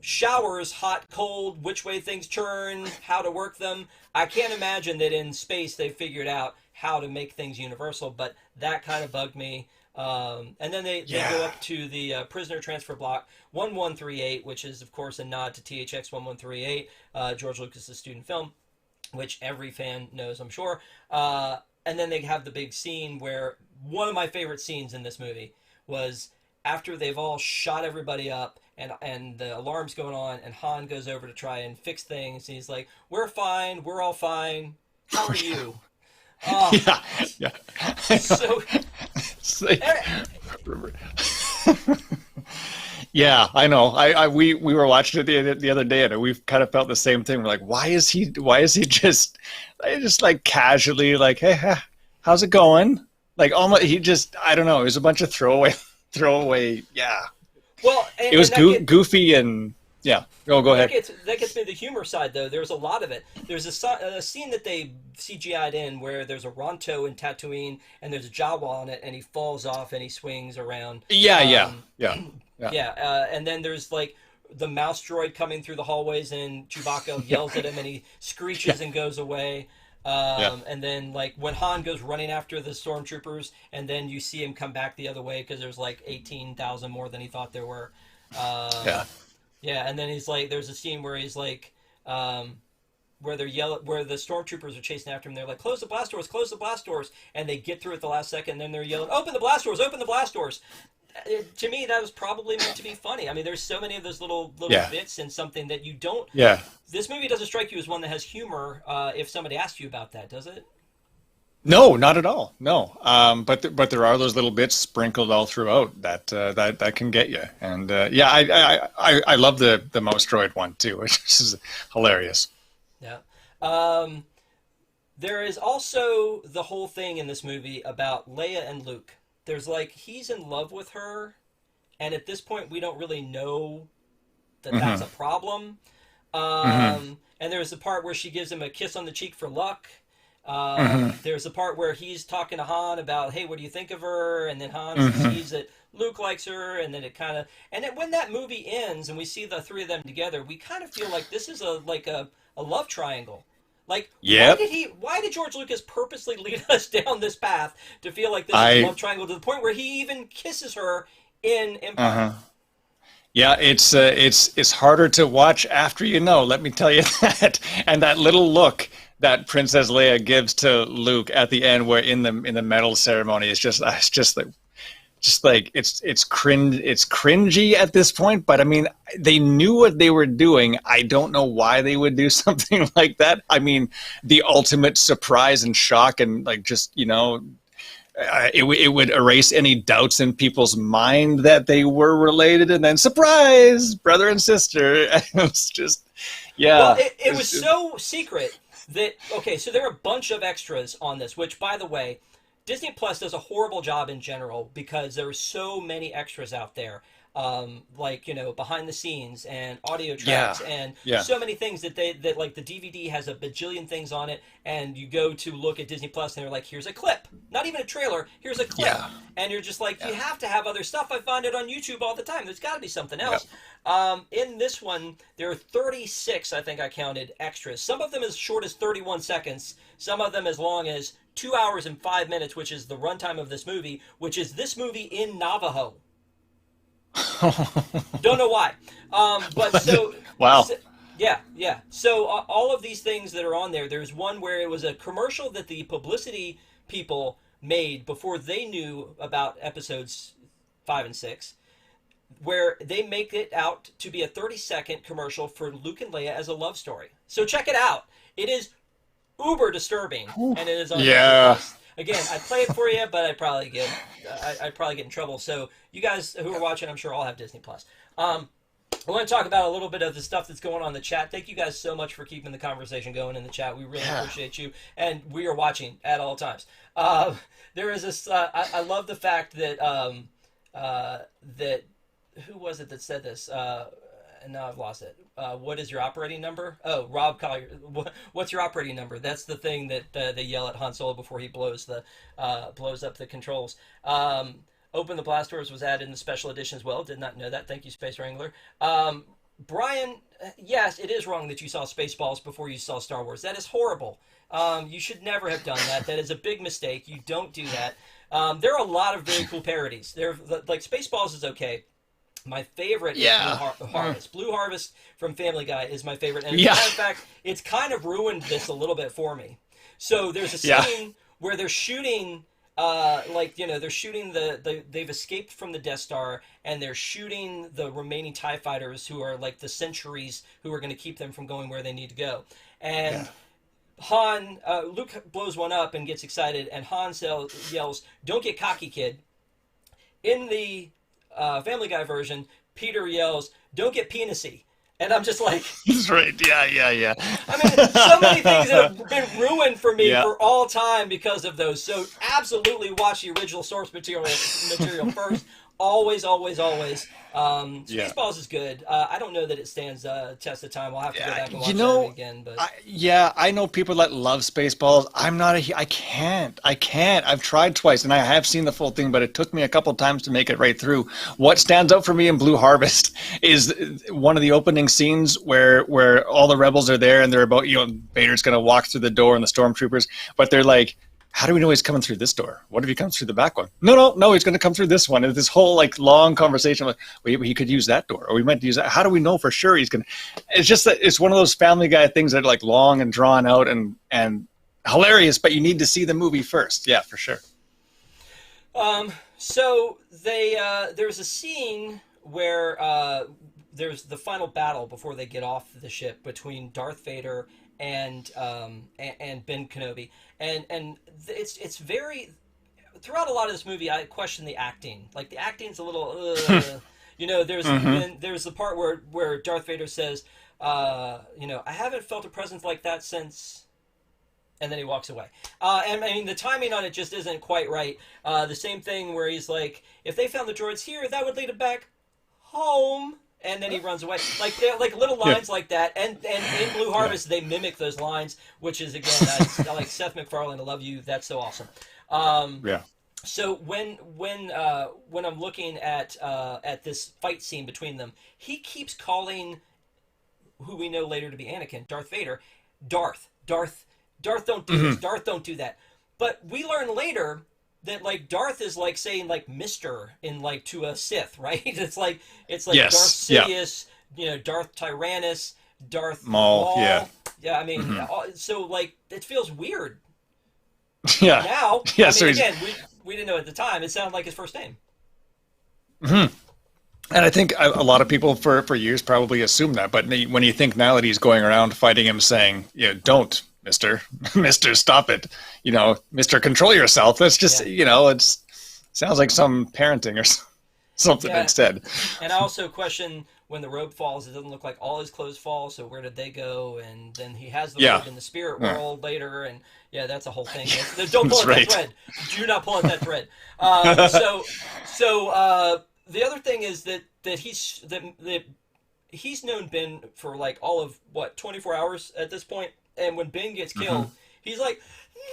showers, hot, cold, which way things turn, how to work them. I can't imagine that in space they figured out how to make things universal, but that kind of bugged me. And then they go up to the prisoner transfer block 1138, which is, of course, a nod to THX 1138, George Lucas's student film, which every fan knows, I'm sure. And then they have the big scene where one of my favorite scenes in this movie was after they've all shot everybody up and the alarm's going on and Han goes over to try and fix things and he's like, we're fine, we're all fine, how are you? Yeah. So yeah, I know. We were watching it the other day and we've kind of felt the same thing. We're like, why is he just like casually like, hey, how's it going? Like almost I don't know, it was a bunch of throwaway. Yeah. Well, it was goofy and yeah. Go ahead. That gets me to the humor side, though. There's a lot of it. There's a scene that they CGI'd in where there's a Ronto in Tatooine and there's a Jawa on it, and he falls off and he swings around. Yeah. And then there's like the mouse droid coming through the hallways, and Chewbacca yells at him, and he screeches and goes away. And then like when Han goes running after the stormtroopers and then you see him come back the other way because there's like 18,000 more than he thought there were. And then he's like, there's a scene where he's like, where the stormtroopers are chasing after him. They're like, close the blast doors. And they get through at the last second and then they're yelling, open the blast doors. To me, that was probably meant to be funny. I mean, there's so many of those little bits and something that you don't. Yeah. This movie doesn't strike you as one that has humor. If somebody asked you about that, does it? No, not at all. No. But there are those little bits sprinkled all throughout that can get you. And I love the mouse droid one too, which is hilarious. Yeah. There is also the whole thing in this movie about Leia and Luke. There's like, he's in love with her, and at this point we don't really know that that's a problem. And there's the part where she gives him a kiss on the cheek for luck. There's the part where he's talking to Han about, hey, what do you think of her? And then Han sees that Luke likes her, and then it kind of... And then when that movie ends and we see the three of them together, we kind of feel like this is a love triangle. Like, why did George Lucas purposely lead us down this path to feel like this is a love triangle to the point where he even kisses her in Empire? Yeah, it's harder to watch after you know, let me tell you that. And that little look that Princess Leia gives to Luke at the end, where in the medal ceremony, it's just like it's cringy at this point. But I mean, they knew what they were doing. I don't know why they would do something like that. I mean, the ultimate surprise and shock, and like just it would erase any doubts in people's mind that they were related, and then surprise, brother and sister. It was just, Well, it was so secret that, okay, so there are a bunch of extras on this, which, by the way, Disney Plus does a horrible job in general because there are so many extras out there. like, you know, behind the scenes and audio tracks and so many things that like the DVD has a bajillion things on it, and you go to look at Disney Plus and they're like, here's a clip, not even a trailer, here's a clip, and you're just like, you have to have other stuff. I find it on YouTube all the time. There's got to be something else. In this one, there are 36, I think I counted, extras. Some of them as short as 31 seconds. Some of them as long as 2 hours and 5 minutes, which is the runtime of this movie, which is this movie in Navajo. Don't know why. But so... Wow. So, yeah. So all of these things that are on there, there's one where it was a commercial that the publicity people made before they knew about episodes 5 and 6, where they make it out to be a 30-second commercial for Luke and Leia as a love story. So check it out. It is uber disturbing, and it is on Netflix. Again, I play it for you, but I'd probably get in trouble. So you guys who are watching, I'm sure all have Disney Plus. I want to talk about a little bit of the stuff that's going on in the chat. Thank you guys so much for keeping the conversation going in the chat. We really appreciate you, and we are watching at all times. There is this. I love the fact that that who was it that said this? And now I've lost it. What is your operating number? Oh, Rob Collier. What's your operating number? That's the thing that they yell at Han Solo before he blows up the controls. Open the Blast Doors was added in the special edition as well. Did not know that. Thank you, Space Wrangler. Brian, yes, it is wrong that you saw Spaceballs before you saw Star Wars. That is horrible. You should never have done that. That is a big mistake. You don't do that. There are a lot of very cool parodies. Like Spaceballs is okay. My favorite is Blue Harvest. Blue Harvest from Family Guy is my favorite. And as a matter of fact, it's kind of ruined this a little bit for me. So there's a scene where they're shooting, they're shooting they've escaped from the Death Star, and they're shooting the remaining TIE fighters who are like the sentries who are going to keep them from going where they need to go. And Luke blows one up and gets excited, and Han yells, "Don't get cocky, kid." In the Family Guy version, Peter yells, "Don't get penisy." And I'm just like... That's right. Yeah. I mean, so many things have been ruined for me for all time because of those. So absolutely watch the original source material first. Always. Spaceballs is good. I don't know that it stands test of time. I'll have to go back and watch that again. But I know people that love Spaceballs. I can't. I've tried twice, and I have seen the full thing, but it took me a couple times to make it right through. What stands out for me in Blue Harvest is one of the opening scenes where all the rebels are there, and they're about, Vader's going to walk through the door and the stormtroopers, but they're like, how do we know he's coming through this door? What if he comes through the back one? No, he's going to come through this one. And this whole long conversation, like, he could use that door, or we meant to use that. How do we know for sure he's going to? It's just that it's one of those Family Guy things that are like long and drawn out and hilarious, but you need to see the movie first. Yeah, for sure. So there's a scene where there's the final battle before they get off the ship between Darth Vader and Ben Kenobi, and it's very, throughout a lot of this movie I question the acting. Like, the acting's a little there's the part where Darth Vader says, I haven't felt a presence like that since, and then he walks away. And I mean, the timing on it just isn't quite right. The same thing where he's like, if they found the droids here, that would lead them back home. And then he runs away. Like, they're like little lines like that. And in Blue Harvest, they mimic those lines, which is, again, like Seth MacFarlane, I love you. That's so awesome. So when I'm looking at this fight scene between them, he keeps calling who we know later to be Anakin, Darth Vader, Darth, don't do this. Darth, don't do that. But we learn later that, like, Darth is like saying, like, Mister in, like, to a Sith, right? It's like Darth Sidious, Darth Tyrannus, Darth Maul. Yeah, I mean, so, like, it feels weird. Yeah. Now, yeah, again, we didn't know at the time. It sounded like his first name. And I think a lot of people for years probably assumed that, but when you think now that he's going around fighting him saying, don't, Mister, stop it. Mister, control yourself. That's just, it sounds like some parenting or something instead. And I also question, when the robe falls, it doesn't look like all his clothes fall, so where did they go? And then he has the robe in the spirit world later, and that's a whole thing. Don't pull at that thread. Do not pull at that thread. the other thing is that he's known Ben for like all of what 24 hours at this point, and when Ben gets killed, he's like,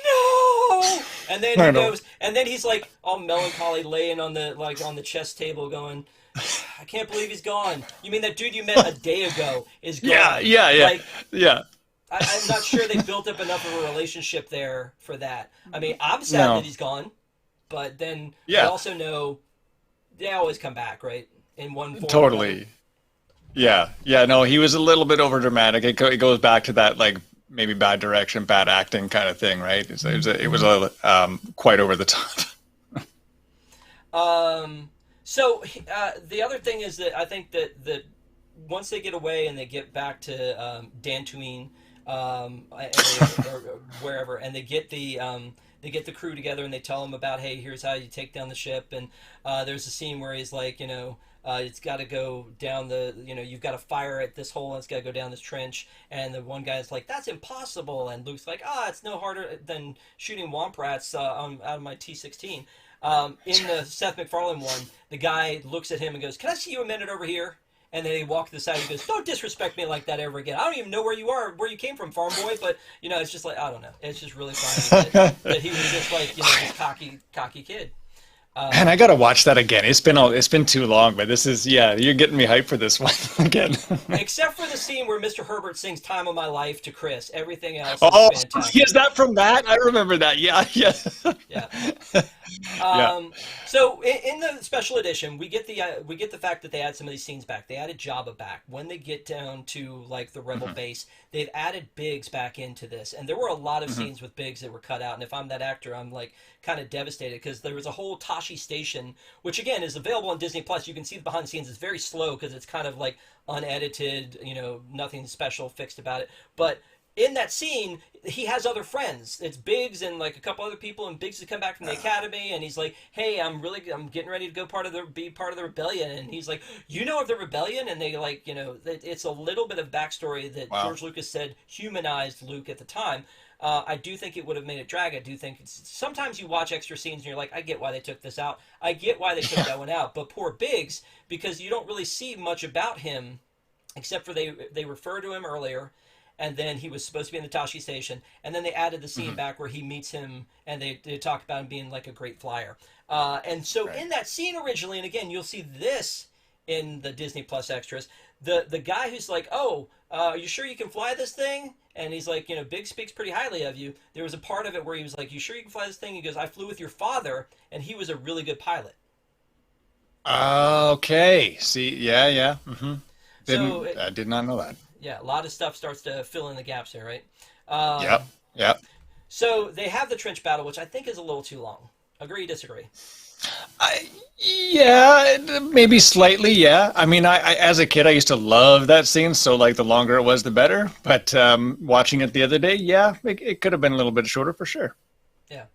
no, and then I he know. goes, and then he's like all melancholy, laying on the chess table, going, I can't believe he's gone. You mean that dude you met a day ago is Yeah, gone? yeah, yeah, Like, yeah. I'm not sure they built up enough of a relationship there for that. I mean, I'm sad that No. he's gone, but then I Yeah, also know they always come back, right? In one form or another. totally. Yeah, yeah. No, he was a little bit over dramatic. It goes back to that like maybe bad direction, bad acting kind of thing, right? It was quite over the top. So the other thing is that I think that once they get away and they get back to Dantooine, or wherever, and they get the crew together and they tell him about, hey, here's how you take down the ship, and there's a scene where he's like, it's got to go down you've got to fire at this hole and it's got to go down this trench, and the one guy's like, that's impossible, and Luke's like, it's no harder than shooting womp rats out of my T-16. In the Seth MacFarlane one, the guy looks at him and goes, can I see you a minute over here? And then they walk to the side. He goes, "Don't disrespect me like that ever again. I don't even know where you are, where you came from, farm boy." But it's just like, I don't know. It's just really funny that he was just like this cocky kid. And I gotta watch that again. It's been too long, but this is yeah. You're getting me hyped for this one again. Except for the scene where Mr. Herbert sings "Time of My Life" to Chris. Everything else is Oh, is fantastic. that from that? I remember that. Yeah, yeah, Yeah. yeah. So in the special edition, we get the fact that they add some of these scenes back. They added Jabba back. When they get down to like the Rebel base, they've added Biggs back into this, and there were a lot of scenes with Biggs that were cut out. And if I'm that actor, I'm like kind of devastated because there was a whole Tashi station, which again is available on Disney Plus. You can see the behind the scenes. It's very slow because it's kind of like unedited. Nothing special fixed about it, but in that scene, he has other friends. It's Biggs and like a couple other people, and Biggs has come back from the academy, and he's like, "Hey, I'm getting ready to be part of the rebellion." And he's like, "You know of the rebellion?" And they like, it's a little bit of backstory that Wow. George Lucas said humanized Luke at the time. I do think it would have made it drag. I do think sometimes you watch extra scenes and you're like, I get why they took this out. I get why they took that one out. But poor Biggs, because you don't really see much about him, except for they refer to him earlier, and then he was supposed to be in the Tashi station, and then they added the scene back where he meets him, and they talk about him being like a great flyer. And so Right. in that scene originally, and again, you'll see this in the Disney Plus extras, the guy who's like, "Oh, are you sure you can fly this thing?" And he's like, Big speaks pretty highly of you. There was a part of it where he was like, "You sure you can fly this thing?" He goes, "I flew with your father, and he was a really good pilot." Okay. See, yeah, yeah. So I did not know that. yeah, a lot of stuff starts to fill in the gaps there, right? Yep. Yep. So they have the trench battle, which I think is a little too long. Agree, disagree? Yeah, maybe slightly. Yeah. I mean, I as a kid, I used to love that scene. So like, the longer it was, the better. But watching it the other day, yeah, it could have been a little bit shorter for sure. Yeah.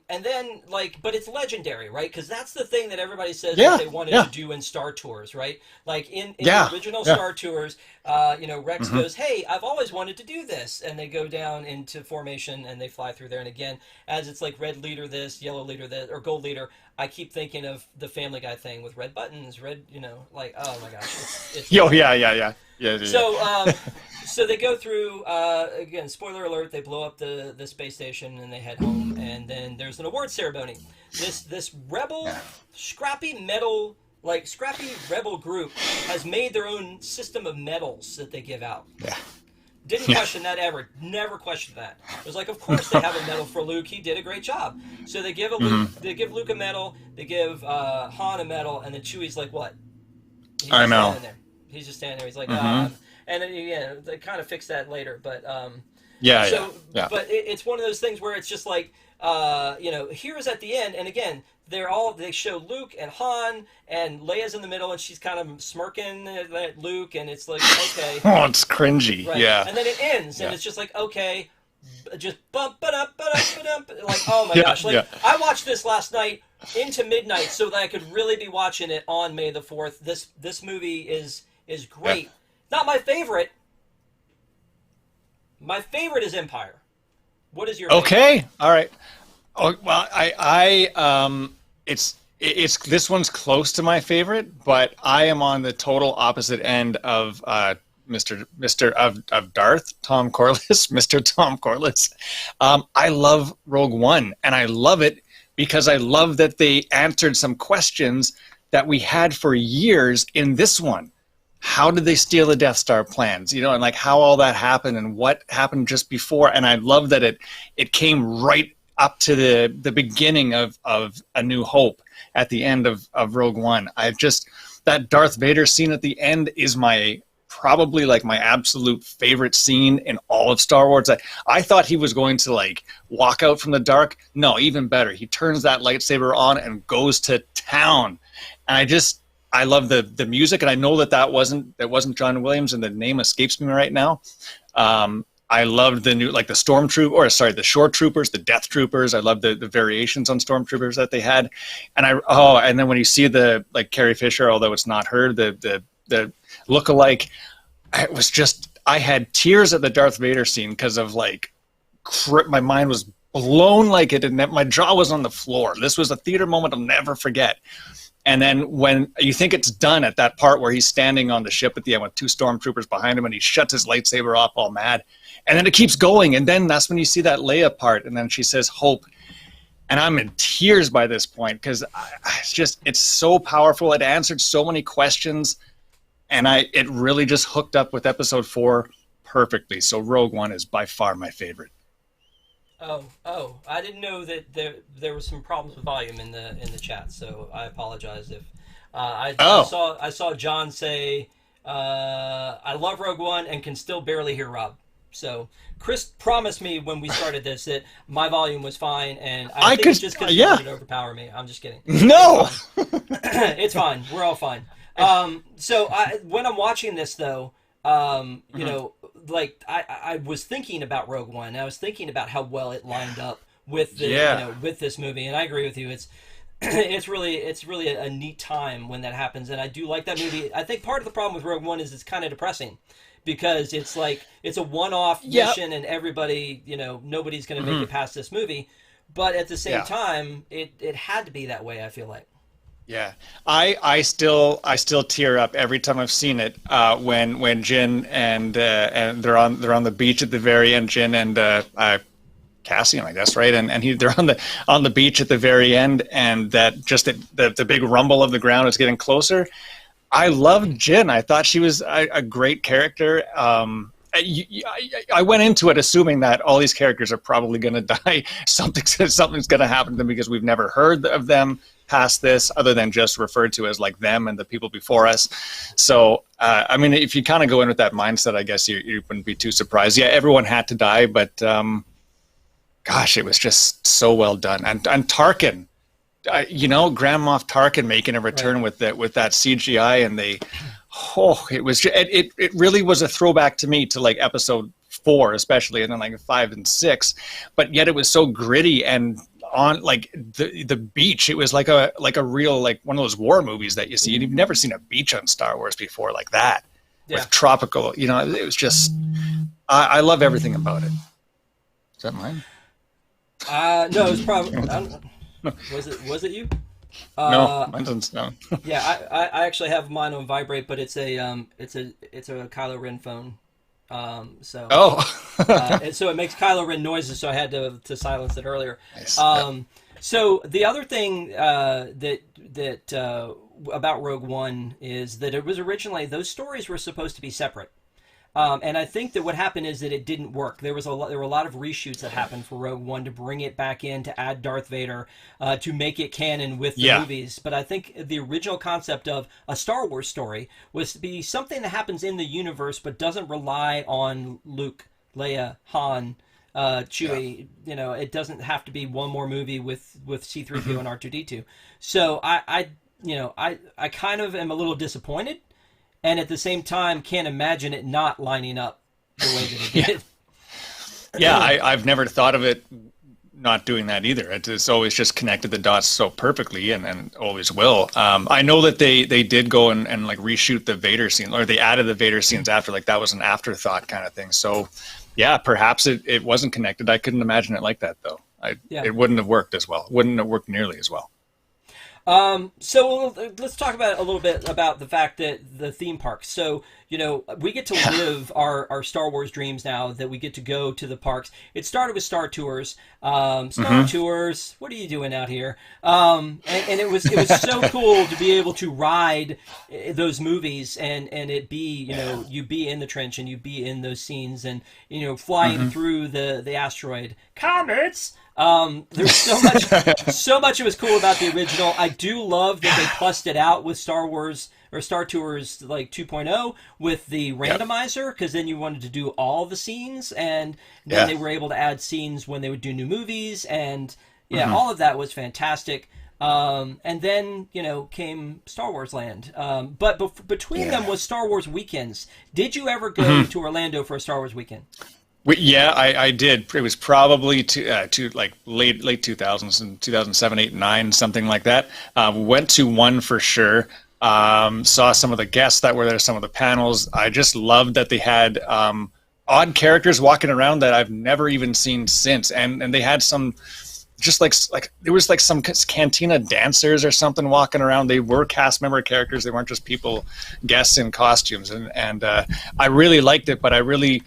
And then but it's legendary, right? Because that's the thing that everybody says that Yeah. they wanted to Yeah. do in Star Tours, right? Like in the Yeah. original Yeah. Star Tours, Rex goes, "Hey, I've always wanted to do this," and they go down into formation and they fly through there. And again, as it's like red leader this, yellow leader this, or gold leader, I keep thinking of the Family Guy thing with red buttons, like oh my gosh, it's Yo. really Yeah. good. Yeah. Yeah. Yeah. Yeah. So, so they go through again. Spoiler alert: they blow up the space station and they head home. And then there's an award ceremony. This rebel, Yeah. scrappy rebel group has made their own system of medals that they give out. Yeah. Didn't Yeah. question that ever. Never questioned that. It was like, of course they have a medal for Luke. He did a great job. So they give Luke a medal. They give Han a medal, and then Chewie's like, what? He's I just know. standing there. He's just standing there. He's like, Mm-hmm. and then they kind of fix that later, but Yeah. Yeah. so, Yeah. but it's one of those things where it's just like, here's at the end, and again, they show Luke and Han, and Leia's in the middle, and she's kind of smirking at Luke, and it's like, okay, Oh, it's cringy. right, Yeah. and then it ends, and Yeah. it's just like, okay, just bump it up, like, oh my Yeah. gosh, like Yeah. I watched this last night into midnight so that I could really be watching it on May the 4th. This movie is great. Not my favorite. My favorite is Empire. What is your favorite? Okay. All right. Oh well, it's It's this one's close to my favorite, but I am on the total opposite end of Mr. of Darth, Tom Corliss, Mr. Tom Corliss. I love Rogue One, and I love it because I love that they answered some questions that we had for years in this one. How did they steal the Death Star plans? You know, and like how all that happened and what happened just before. And I love that it came right up to the beginning of A New Hope at the end of Rogue One. That Darth Vader scene at the end is probably like my absolute favorite scene in all of Star Wars. I thought he was going to like walk out from the dark. No, even better. He turns that lightsaber on and goes to town. And I love the music, and I know that wasn't John Williams, and the name escapes me right now. I loved the shore troopers, the death troopers. I loved the variations on stormtroopers that they had. And and then when you see Carrie Fisher, although it's not her, the look-alike, I had tears at the Darth Vader scene because of my mind was blown my jaw was on the floor. This was a theater moment I'll never forget. And then when you think it's done at that part where he's standing on the ship at the end with two stormtroopers behind him and he shuts his lightsaber off all mad, and then it keeps going, and then that's when you see that Leia part, and then she says hope, and I'm in tears by this point because it's so powerful. It answered so many questions, and it really just hooked up with Episode 4 perfectly. So Rogue One is by far my favorite. Oh! I didn't know that there was some problems with volume in the chat, so I apologize if I saw John say I love Rogue One and can still barely hear Rob. So Chris promised me when we started this that my volume was fine, and I think it's just because you wanted to overpower me. I'm just kidding. No, it's fine. We're all fine. So when I'm watching this though, you know, I was thinking about Rogue One. And I was thinking about how well it lined up with with this movie, and I agree with you. It's really a neat time when that happens, and I do like that movie. I think part of the problem with Rogue One is it's kind of depressing because it's a one-off mission, and everybody, nobody's going to make it past this movie. But at the same time, it had to be that way. I feel like. Yeah, I still tear up every time I've seen it when Jyn and they're on the beach at the very end. Jyn and Cassian, I guess, right? And they're on the beach at the very end, and that just the big rumble of the ground is getting closer. I loved Jyn. I thought she was a great character. I went into it assuming that all these characters are probably going to die. Something's going to happen to them because we've never heard of them past this, other than just referred to as like them and the people before us. So, I mean, if you kind of go in with that mindset, I guess you wouldn't be too surprised. Yeah, everyone had to die, but gosh, it was just so well done. And Tarkin, Grand Moff Tarkin making a return with that CGI, and it really was a throwback to me to like Episode 4 especially, and then like 5 and 6, but yet it was so gritty and on like the beach. It was like a real, like one of those war movies that you see, and you've never seen a beach on Star Wars before like that. With tropical, it was just I love everything about it. Is that mine? No, it was probably I don't know. Was it you? No, mine doesn't sound. Yeah, I actually have mine on vibrate, but it's a Kylo Ren phone. And so it makes Kylo Ren noises, so I had to silence it earlier. Nice. So the other thing that about Rogue One is that it was originally, those stories were supposed to be separate. And I think that what happened is that it didn't work. There were a lot of reshoots that happened for Rogue One to bring it back in, to add Darth Vader, to make it canon with the movies. But I think the original concept of a Star Wars story was to be something that happens in the universe but doesn't rely on Luke, Leia, Han, Chewie. It doesn't have to be one more movie with C-3PO and R2-D2. So I kind of am a little disappointed. And at the same time, can't imagine it not lining up the way that it did. Yeah, I've never thought of it not doing that either. It's always just connected the dots so perfectly, and always will. I know that they did go and like reshoot the Vader scene, or they added the Vader scenes after, like that was an afterthought kind of thing. So, yeah, perhaps it wasn't connected. I couldn't imagine it like that though. It wouldn't have worked as well. Wouldn't have worked nearly as well. So let's talk about a little bit about the fact that the theme parks. So, we get to live our Star Wars dreams now that we get to go to the parks. It started with Star Tours. Star Tours, what are you doing out here? And it was so cool to be able to ride those movies and it be, you be in the trench and you be in those scenes and, flying through the asteroid. Comets! There's so much it was cool about the original. I do love that they plussed it out with Star Wars or Star Tours like 2.0 with the randomizer, because then you wanted to do all the scenes, and then they were able to add scenes when they would do new movies, and all of that was fantastic. And then, came Star Wars Land. But between them was Star Wars weekends. Did you ever go to Orlando for a Star Wars weekend? Yeah, I did. It was probably to like late 2000s, and 2007, 8, 9, something like that. Went to one for sure. Saw some of the guests that were there, some of the panels. I just loved that they had odd characters walking around that I've never even seen since, and they had some just like there was like some Cantina dancers or something walking around. They were cast member characters. They weren't just people, guests in costumes, and I really liked it, but I really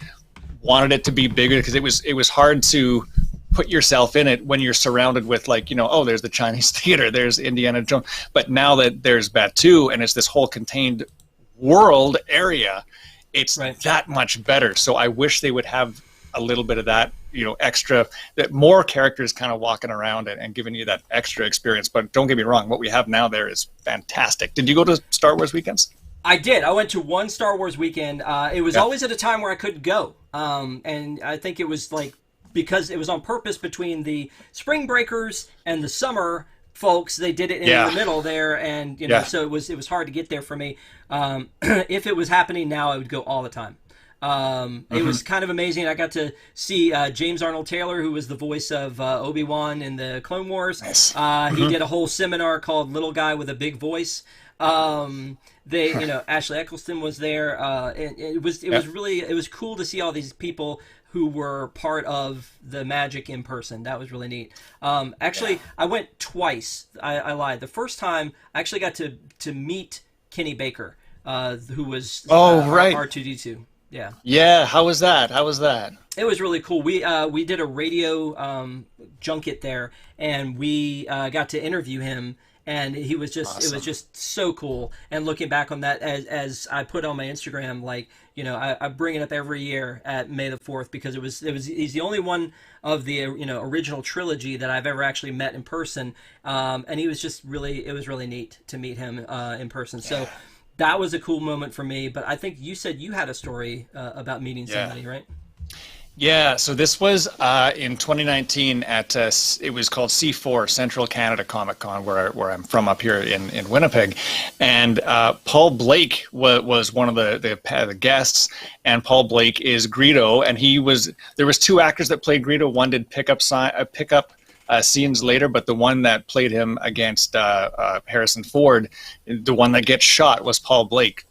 wanted it to be bigger because it was hard to put yourself in it when you're surrounded with there's the Chinese theater, there's Indiana Jones, but now that there's Batuu and it's this whole contained world area, it's that much better. So I wish they would have a little bit of that, extra, that more characters kind of walking around and giving you that extra experience. But don't get me wrong, what we have now there is fantastic. Did you go to Star Wars weekends? I did. I went to one Star Wars weekend. It was always at a time where I couldn't go. And I think it was because it was on purpose between the spring breakers and the summer folks. They did it in the middle there. And, so it was hard to get there for me. If it was happening now, I would go all the time. It was kind of amazing. I got to see James Arnold Taylor, who was the voice of Obi-Wan in the Clone Wars. Nice. He did a whole seminar called Little Guy with a Big Voice. Ashley Eccleston was there. It was cool to see all these people who were part of the magic in person. That was really neat. I went twice. I lied. The first time I actually got to meet Kenny Baker, who was R2-D2. Yeah. Yeah. How was that? It was really cool. We did a radio junket there, and we got to interview him. And he was just, awesome. It was just so cool. And looking back on that, as I put on my Instagram, I bring it up every year at May the 4th because he's the only one of the, original trilogy that I've ever actually met in person. And it was really neat to meet him in person. Yeah. So that was a cool moment for me. But I think you said you had a story about meeting somebody, right? Yeah, so this was in 2019 at it was called C4 Central Canada Comic Con, where I'm from up here in Winnipeg, and Paul Blake was one of the guests, and Paul Blake is Greedo, and there was two actors that played Greedo. One did pick up scenes later, but the one that played him against Harrison Ford, the one that gets shot, was Paul Blake.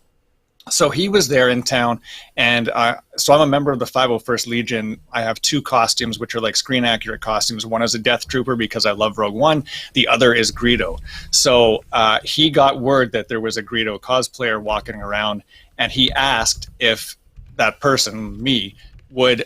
So he was there in town, and so I'm a member of the 501st Legion. I have two costumes, which are like screen-accurate costumes. One is a Death Trooper because I love Rogue One. The other is Greedo. So he got word that there was a Greedo cosplayer walking around, and he asked if that person, me, would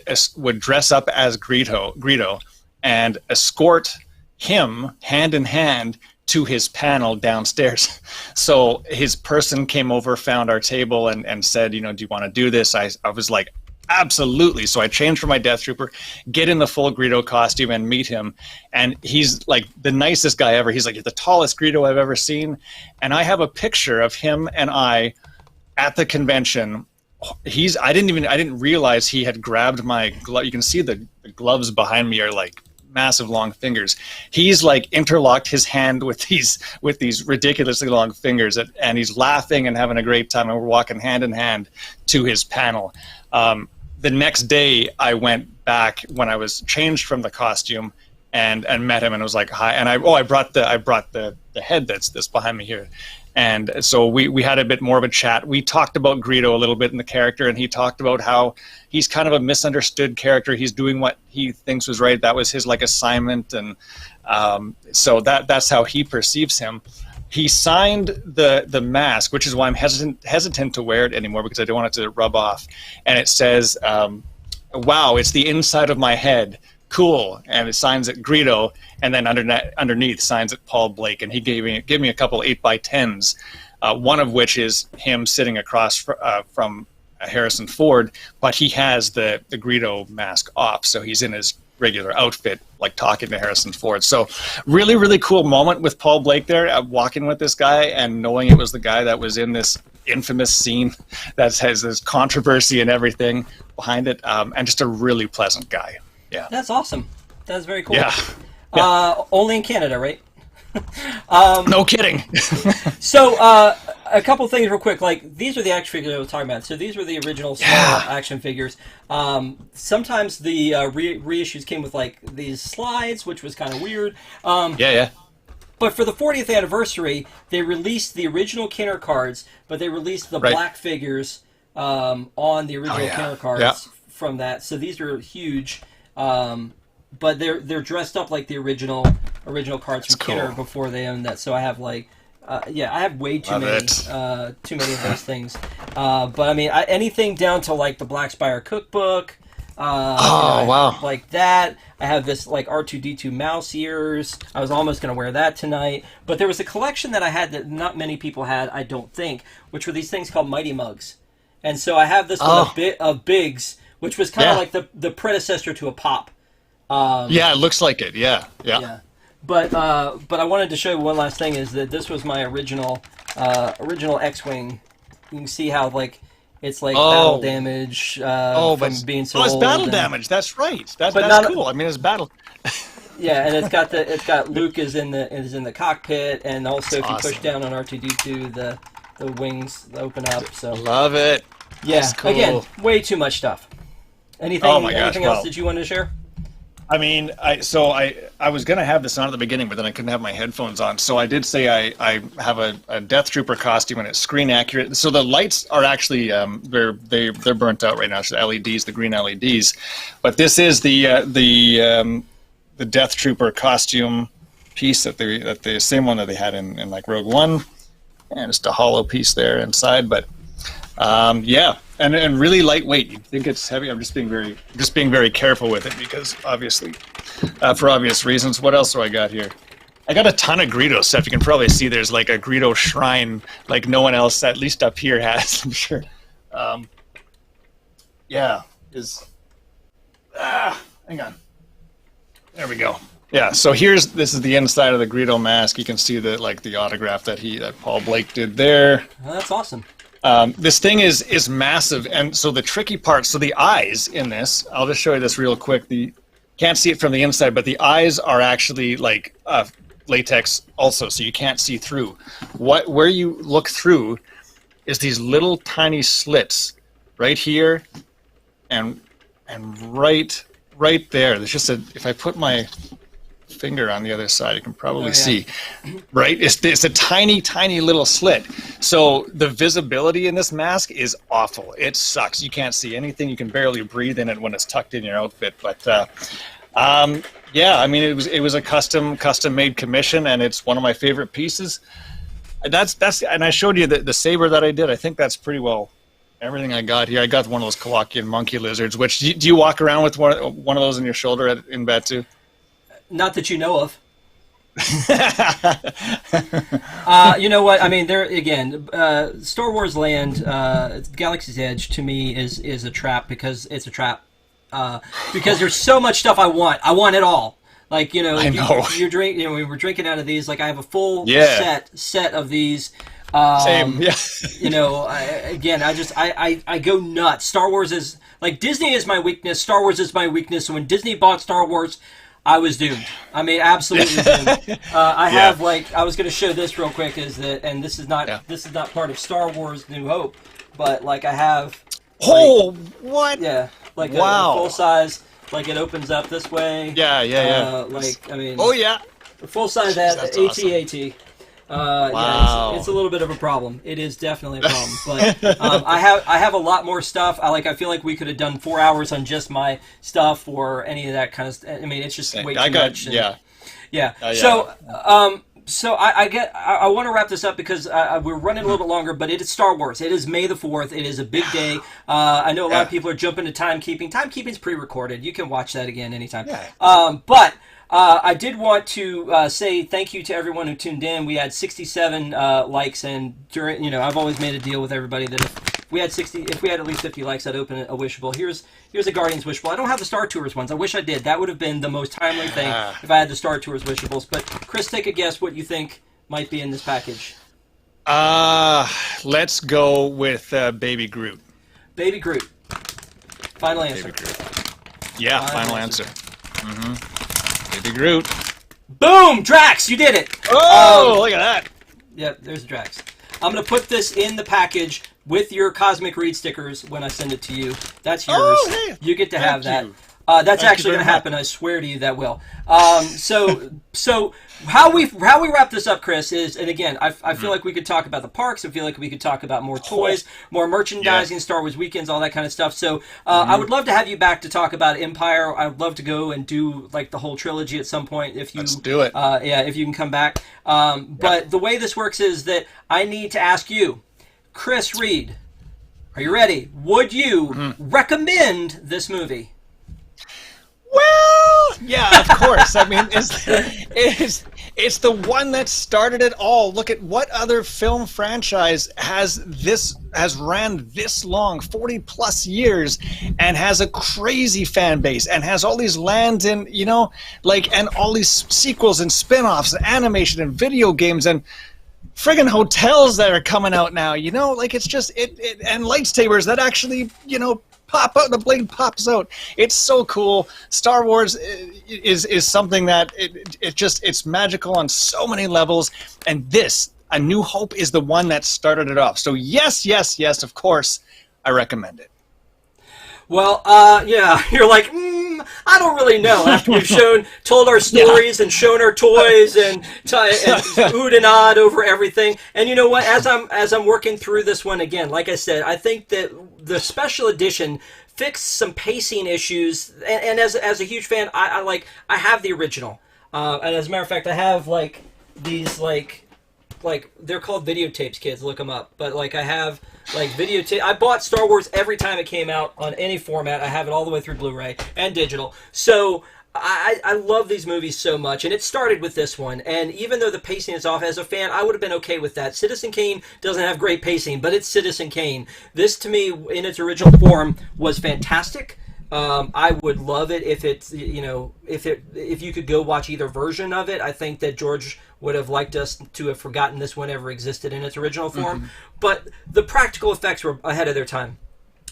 dress up as Greedo and escort him hand in hand to his panel downstairs. So his person came over, found our table, and said, do you want to do this? I was like, absolutely. So I changed for my Death Trooper, get in the full Greedo costume and meet him. And he's like the nicest guy ever. He's like, you're the tallest Greedo I've ever seen. And I have a picture of him and I at the convention. I didn't realize he had grabbed my glove. You can see the gloves behind me are like massive long fingers. He's like interlocked his hand with these ridiculously long fingers, and he's laughing and having a great time, and we're walking hand in hand to his panel. The next day I went back when I was changed from the costume and met him, and was like, hi. And I brought the head that's behind me here. And so we had a bit more of a chat. We talked about Greedo a little bit in the character, and he talked about how he's kind of a misunderstood character. He's doing what he thinks was right. That was his assignment, and so that's how he perceives him. he signed the mask, which is why I'm hesitant to wear it anymore, because I don't want it to rub off. And it says, "Wow, it's the inside of my head. Cool." And it signs it Greedo, and then underneath signs it Paul Blake. And he gave me a couple 8x10s, one of which is him sitting across from Harrison Ford, but he has the Greedo mask off, so he's in his regular outfit, like talking to Harrison Ford. So really, really cool moment with Paul Blake there, walking with this guy and knowing it was the guy that was in this infamous scene that has this controversy and everything behind it, and just a really pleasant guy. Yeah, that's awesome. That's very cool. Yeah. Only in Canada, right? No kidding. So a couple things real quick. Like, these are the action figures I was talking about. So these were the original small action figures. Sometimes the reissues came with like these slides, which was kind of weird. But for the 40th anniversary, they released the original Kenner cards, but they released the black figures on the original Kenner cards from that. So these are huge. But they're dressed up like the original cards from Kenner before they owned that. So I have like, I have way too many of those things. But I mean, anything down to like the Black Spire cookbook. Wow! Like that. I have this like R2D2 mouse ears. I was almost going to wear that tonight. But there was a collection that I had that not many people had, I don't think, which were these things called Mighty Mugs. And so I have this one of Biggs, which was kind of like the predecessor to a Pop. It looks like it. Yeah. But I wanted to show you one last thing, is that this was my original X-Wing. You can see how like it's like battle damage from being so old. Oh, it's battle damage. That's right. That's cool. I mean, it's battle. Yeah, and it's got Luke is in the cockpit, and also if you push down on R2D2, the wings open up. So love it. Yeah. That's cool. Again, way too much stuff. Anything else that you wanted to share? I mean, I was going to have this on at the beginning, but then I couldn't have my headphones on. So I did say I have a Death Trooper costume, and it's screen accurate. So the lights are actually they're burnt out right now. It's the LEDs, the green LEDs. But this is the Death Trooper costume piece that the same one that they had in like Rogue One, and just a hollow piece there inside. But and really lightweight. You'd think it's heavy. I'm just being very careful with it, because obviously, for obvious reasons. What else do I got here? I got a ton of Greedo stuff. You can probably see there's like a Greedo shrine like no one else, at least up here, has. I'm sure. Hang on. There we go. Yeah. So this is the inside of the Greedo mask. You can see the autograph that Paul Blake did there. Oh, that's awesome. This thing is massive, and so the tricky part, so the eyes in this, I'll just show you this real quick. Can't see it from the inside, but the eyes are actually like latex also, so you can't see through. Where you look through is these little tiny slits right here and right there. There's just if I put my finger on the other side, you can probably see, right? It's a tiny little slit. So the visibility in this mask is awful. It sucks. You can't see anything. You can barely breathe in it when it's tucked in your outfit. But I mean, it was a custom made commission, and it's one of my favorite pieces. That's and I showed you the saber that I did. I think that's pretty well everything I got here. I got one of those Kowakian monkey lizards. Which do you walk around with one of those on your shoulder in Batu? Not that you know of. You know what? I mean, there again, Star Wars Land, Galaxy's Edge to me is a trap, because it's a trap. Because there's so much stuff I want. I want it all. Like, you know, we were drinking out of these. Like, I have a full set of these. Same. Yeah. You know, I go nuts. Star Wars is like, Disney is my weakness. Star Wars is my weakness. So when Disney bought Star Wars, I was doomed. I mean, absolutely doomed. I have I was going to show this real quick. And this is not part of Star Wars New Hope, but like I have. What? Yeah, like a full size. Like it opens up this way. Yeah. I mean. Oh yeah. Full size AT-AT. Awesome. Yeah, it's a little bit of a problem. It is definitely a problem. But I have a lot more stuff. I feel like we could have done 4 hours on just my stuff or any of that kind of stuff. I mean, it's just way too much. Yeah. Yeah. So I want to wrap this up because we're running a little bit longer, but it is Star Wars. It is May the 4th. It is a big day. I know a lot of people are jumping to timekeeping. Timekeeping's pre-recorded. You can watch that again anytime. But I did want to say thank you to everyone who tuned in. We had 67 likes, and during, I've always made a deal with everybody that if we had at least 50 likes, I'd open a wishable. Here's a Guardians wishable. I don't have the Star Tours ones. I wish I did. That would have been the most timely thing if I had the Star Tours wishables. But Chris, take a guess what you think might be in this package. Let's go with Baby Groot. Baby Groot. Final answer. Baby Groot. Yeah, final answer. Mm-hmm. Baby Groot. Boom! Drax, you did it! Oh, look at that. Yep, there's Drax. I'm going to put this in the package with your Cosmic Read stickers when I send it to you. That's yours. Oh, hey, you get to have that. you. That's actually going to happen. I swear to you that will. So how we wrap this up, Chris, is, and again, I feel like we could talk about the parks. I feel like we could talk about more toys, more merchandising, Star Wars weekends, all that kind of stuff. So I would love to have you back to talk about Empire. I would love to go and do like the whole trilogy at some point. If you Let's do it. If you can come back. But the way this works is that I need to ask you, Chris Reed, are you ready? Would you recommend this movie? Well, yeah, of course. I mean, it's the one that started it all. Look at what other film franchise has ran this long, 40 plus years, and has a crazy fan base, and has all these lands and and all these sequels and spin-offs and animation and video games and friggin' hotels that are coming out now. It's just and lightsabers that actually pop out, the blade pops out. It's so cool. Star Wars is something that it's magical on so many levels, and A New Hope is the one that started it off. So yes, of course, I recommend it. Well, yeah, you're like, I don't really know. After we've told our stories and shown our toys and oohed and ahhed over everything. And you know what? As I'm working through this one again, like I said, I think that the special edition fixed some pacing issues. And as a huge fan, I have the original. And as a matter of fact, I have these they're called videotapes, kids, look them up. But I have videotape. I bought Star Wars every time it came out on any format. I have it all the way through Blu-ray and digital. So I love these movies so much, and it started with this one. And even though the pacing is off, as a fan, I would have been okay with that. Citizen Kane doesn't have great pacing, but it's Citizen Kane. This, to me, in its original form, was fantastic. I would love it if if you could go watch either version of it. I think that George would have liked us to have forgotten this one ever existed in its original form. But the practical effects were ahead of their time.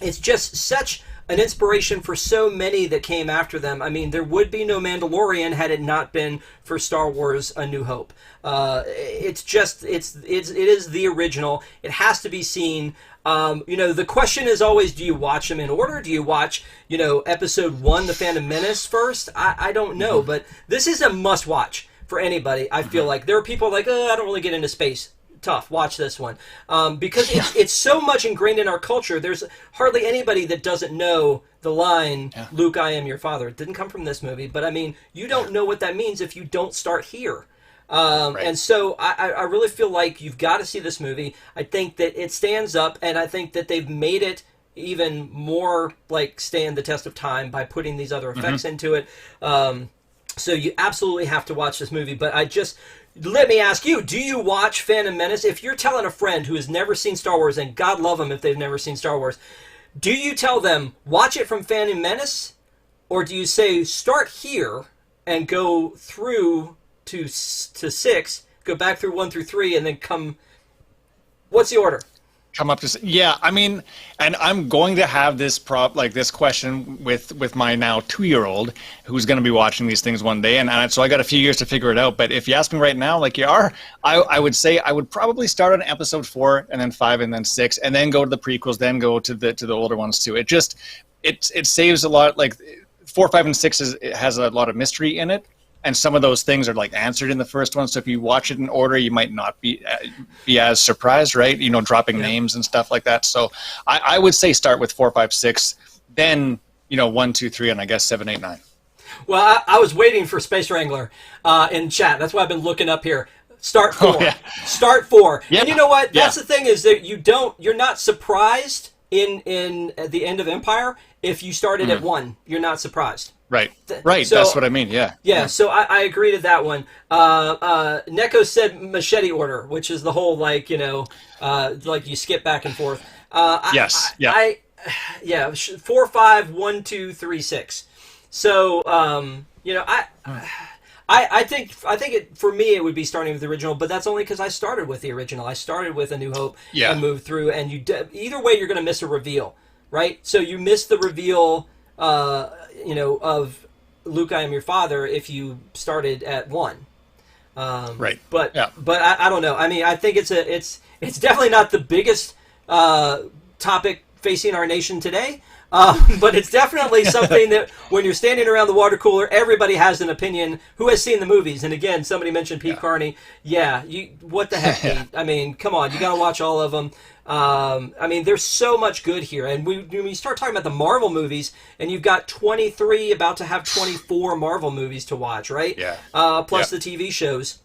It's just such an inspiration for so many that came after them. I mean, there would be no Mandalorian had it not been for Star Wars: A New Hope. It is the original. It has to be seen. The question is always, do you watch them in order? Do you watch, episode 1, The Phantom Menace, first? I don't know, but this is a must-watch for anybody. I feel like there are people like, I don't really get into space. Tough. Watch this one. Because it's so much ingrained in our culture. There's hardly anybody that doesn't know the line, Luke, I am your father. It didn't come from this movie, but I mean, you don't know what that means if you don't start here. And so I really feel like you've got to see this movie. I think that it stands up, and I think that they've made it even more stand the test of time by putting these other effects into it. So you absolutely have to watch this movie. But let me ask you, do you watch Phantom Menace? If you're telling a friend who has never seen Star Wars, and God love them if they've never seen Star Wars, do you tell them, watch it from Phantom Menace? Or do you say, start here and go through to 6, go back through 1 through 3, and then come... What's the order? Come up to... Yeah, I mean, and I'm going to have this this question with my now 2-year-old who's going to be watching these things one day, and so I got a few years to figure it out. But if you ask me right now, I would say I would probably start on episode 4, and then 5, and then 6, and then go to the prequels, then go to the older ones too. It saves a lot. 4, 5, and 6 has a lot of mystery in it. And some of those things are answered in the first one. So if you watch it in order, you might not be as surprised, right? Dropping names and stuff like that. So I would say start with 4, 5, 6, then 1, 2, 3, and I guess 7, 8, 9. Well, I was waiting for Space Wrangler in chat. That's why I've been looking up here. Start 4. Oh, yeah. Start 4. Yeah. And you know what? That's Yeah. the thing is that you're not surprised in at the end of Empire if you started at 1. You're not surprised. Right. Right. So- That's what I mean. Yeah. Yeah, so I agree to that one. Neko said machete order, which is the whole like like you skip back and forth. Yes. Yeah. 4, 5, 1, 2, 3, 6. So I think for me it would be starting with the original, but that's only because I started with the original. I started with A New Hope and moved through, and either way you're going to miss a reveal, right? So you miss the reveal, of Luke, I am your father if you started at 1. Right. But I don't know. I mean, I think it's definitely not the biggest topic facing our nation today. But it's definitely something that when you're standing around the water cooler, everybody has an opinion who has seen the movies. And again, somebody mentioned Pete Carney. Yeah, what the heck, Pete? I mean, come on, you got to watch all of them. I mean, there's so much good here. And when you start talking about the Marvel movies, and you've got 23, about to have 24 Marvel movies to watch, right? Yeah. Plus the TV shows.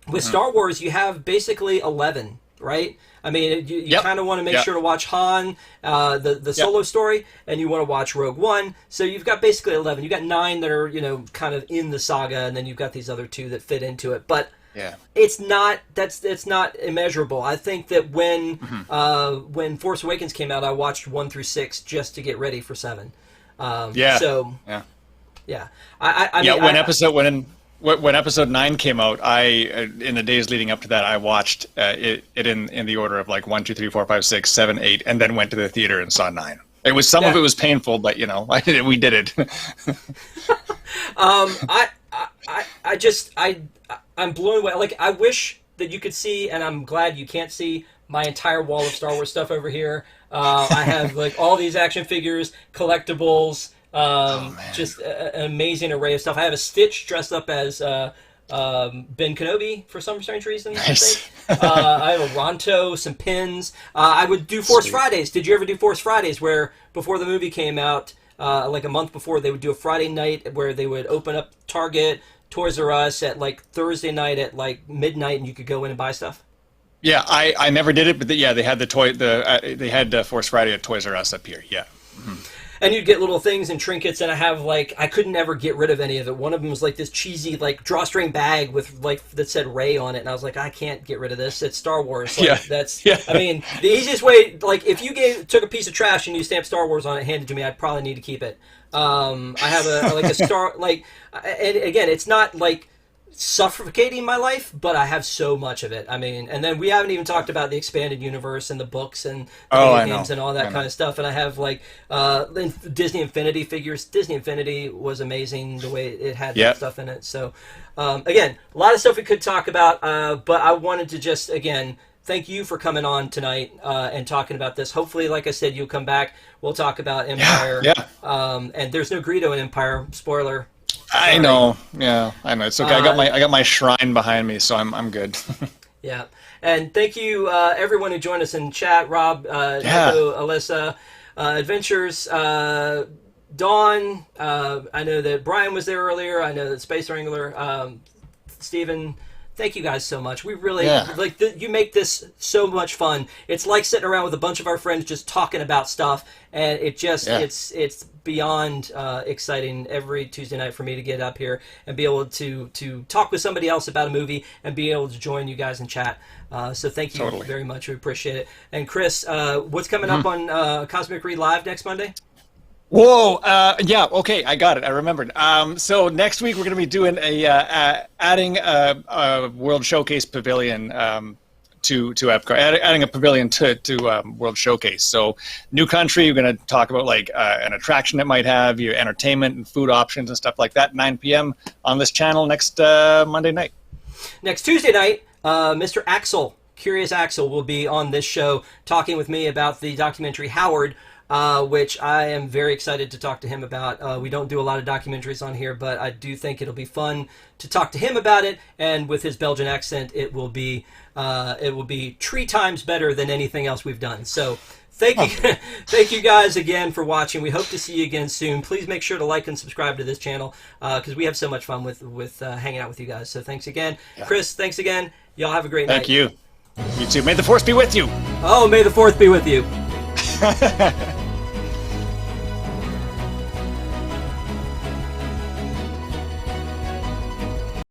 With Star Wars, you have basically 11, right? I mean, you kind of want to make sure to watch Han, the solo story, and you want to watch Rogue One. So you've got basically 11. You've got 9 that are, kind of in the saga, and then you've got these other 2 that fit into it. But it's not immeasurable. I think that when Force Awakens came out, I watched 1 through 6 just to get ready for 7. I mean, when episode 9 came out, in the days leading up to that, I watched it in the order of like 1, 2, 3, 4, 5, 6, 7, 8, and then went to the theater and saw 9. It was some of it was painful, but we did it. I'm blown away. Like, I wish that you could see, and I'm glad you can't see my entire wall of Star Wars stuff over here. I have like all these action figures, collectibles. Just an amazing array of stuff. I have a Stitch dressed up as Ben Kenobi for some strange reason. Nice. I think. I have a Ronto, some pins. I would do Force Fridays. Did you ever do Force Fridays where before the movie came out, like a month before, they would do a Friday night where they would open up Target, Toys R Us at like Thursday night at like midnight, and you could go in and buy stuff? Yeah, I never did it, but they had they had Force Friday at Toys R Us up here. Yeah. Mm-hmm. And you'd get little things and trinkets, and I couldn't ever get rid of any of it. One of them was like this cheesy like drawstring bag with like that said Rey on it, and I was like, I can't get rid of this. It's Star Wars. Like, I mean, the easiest way, like if you took a piece of trash and you stamped Star Wars on it, handed to me, I'd probably need to keep it. I have a Star and again, it's not like suffocating my life, but I have so much of it. I mean, and then we haven't even talked about the expanded universe and the books and the games and all that kind of stuff. And I have like Disney Infinity figures. Disney Infinity was amazing the way it had that stuff in it. So again, a lot of stuff we could talk about, but I wanted to just again thank you for coming on tonight and talking about this. Hopefully, like I said, you'll come back. We'll talk about Empire. And there's no Greedo in Empire. Spoiler. I know. Yeah, I know. It's okay. I got my shrine behind me, so I'm good. Yeah, and thank you everyone who joined us in chat. Rob, Nico, Alyssa, Adventures, Dawn. I know that Brian was there earlier. I know that Space Wrangler, Stephen. Thank you guys so much. We really you make this so much fun. It's like sitting around with a bunch of our friends just talking about stuff, and it just it's beyond exciting every Tuesday night for me to get up here and be able to talk with somebody else about a movie and be able to join you guys in chat. So thank you very much. We appreciate it. And Chris, what's coming up on Cosmic Read Live next Monday? Whoa! Yeah. Okay, I got it. I remembered. So next week we're going to be doing adding a World Showcase pavilion to Epcot, adding a pavilion to World Showcase. So new country. We're going to talk about like an attraction it might have, your entertainment and food options and stuff like that. 9 p.m. on this channel next Monday night. Next Tuesday night, Mr. Axel, Curious Axel, will be on this show talking with me about the documentary Howard. which I am very excited to talk to him about. We don't do a lot of documentaries on here, but I do think it'll be fun to talk to him about it. And with his Belgian accent, it will be 3 times better than anything else we've done. So thank you, thank you guys again for watching. We hope to see you again soon. Please make sure to like and subscribe to this channel because we have so much fun with hanging out with you guys. So thanks again, Chris. Thanks again. Y'all have a great night. Thank you. You too. May the Force be with you. Oh, may the 4th be with you.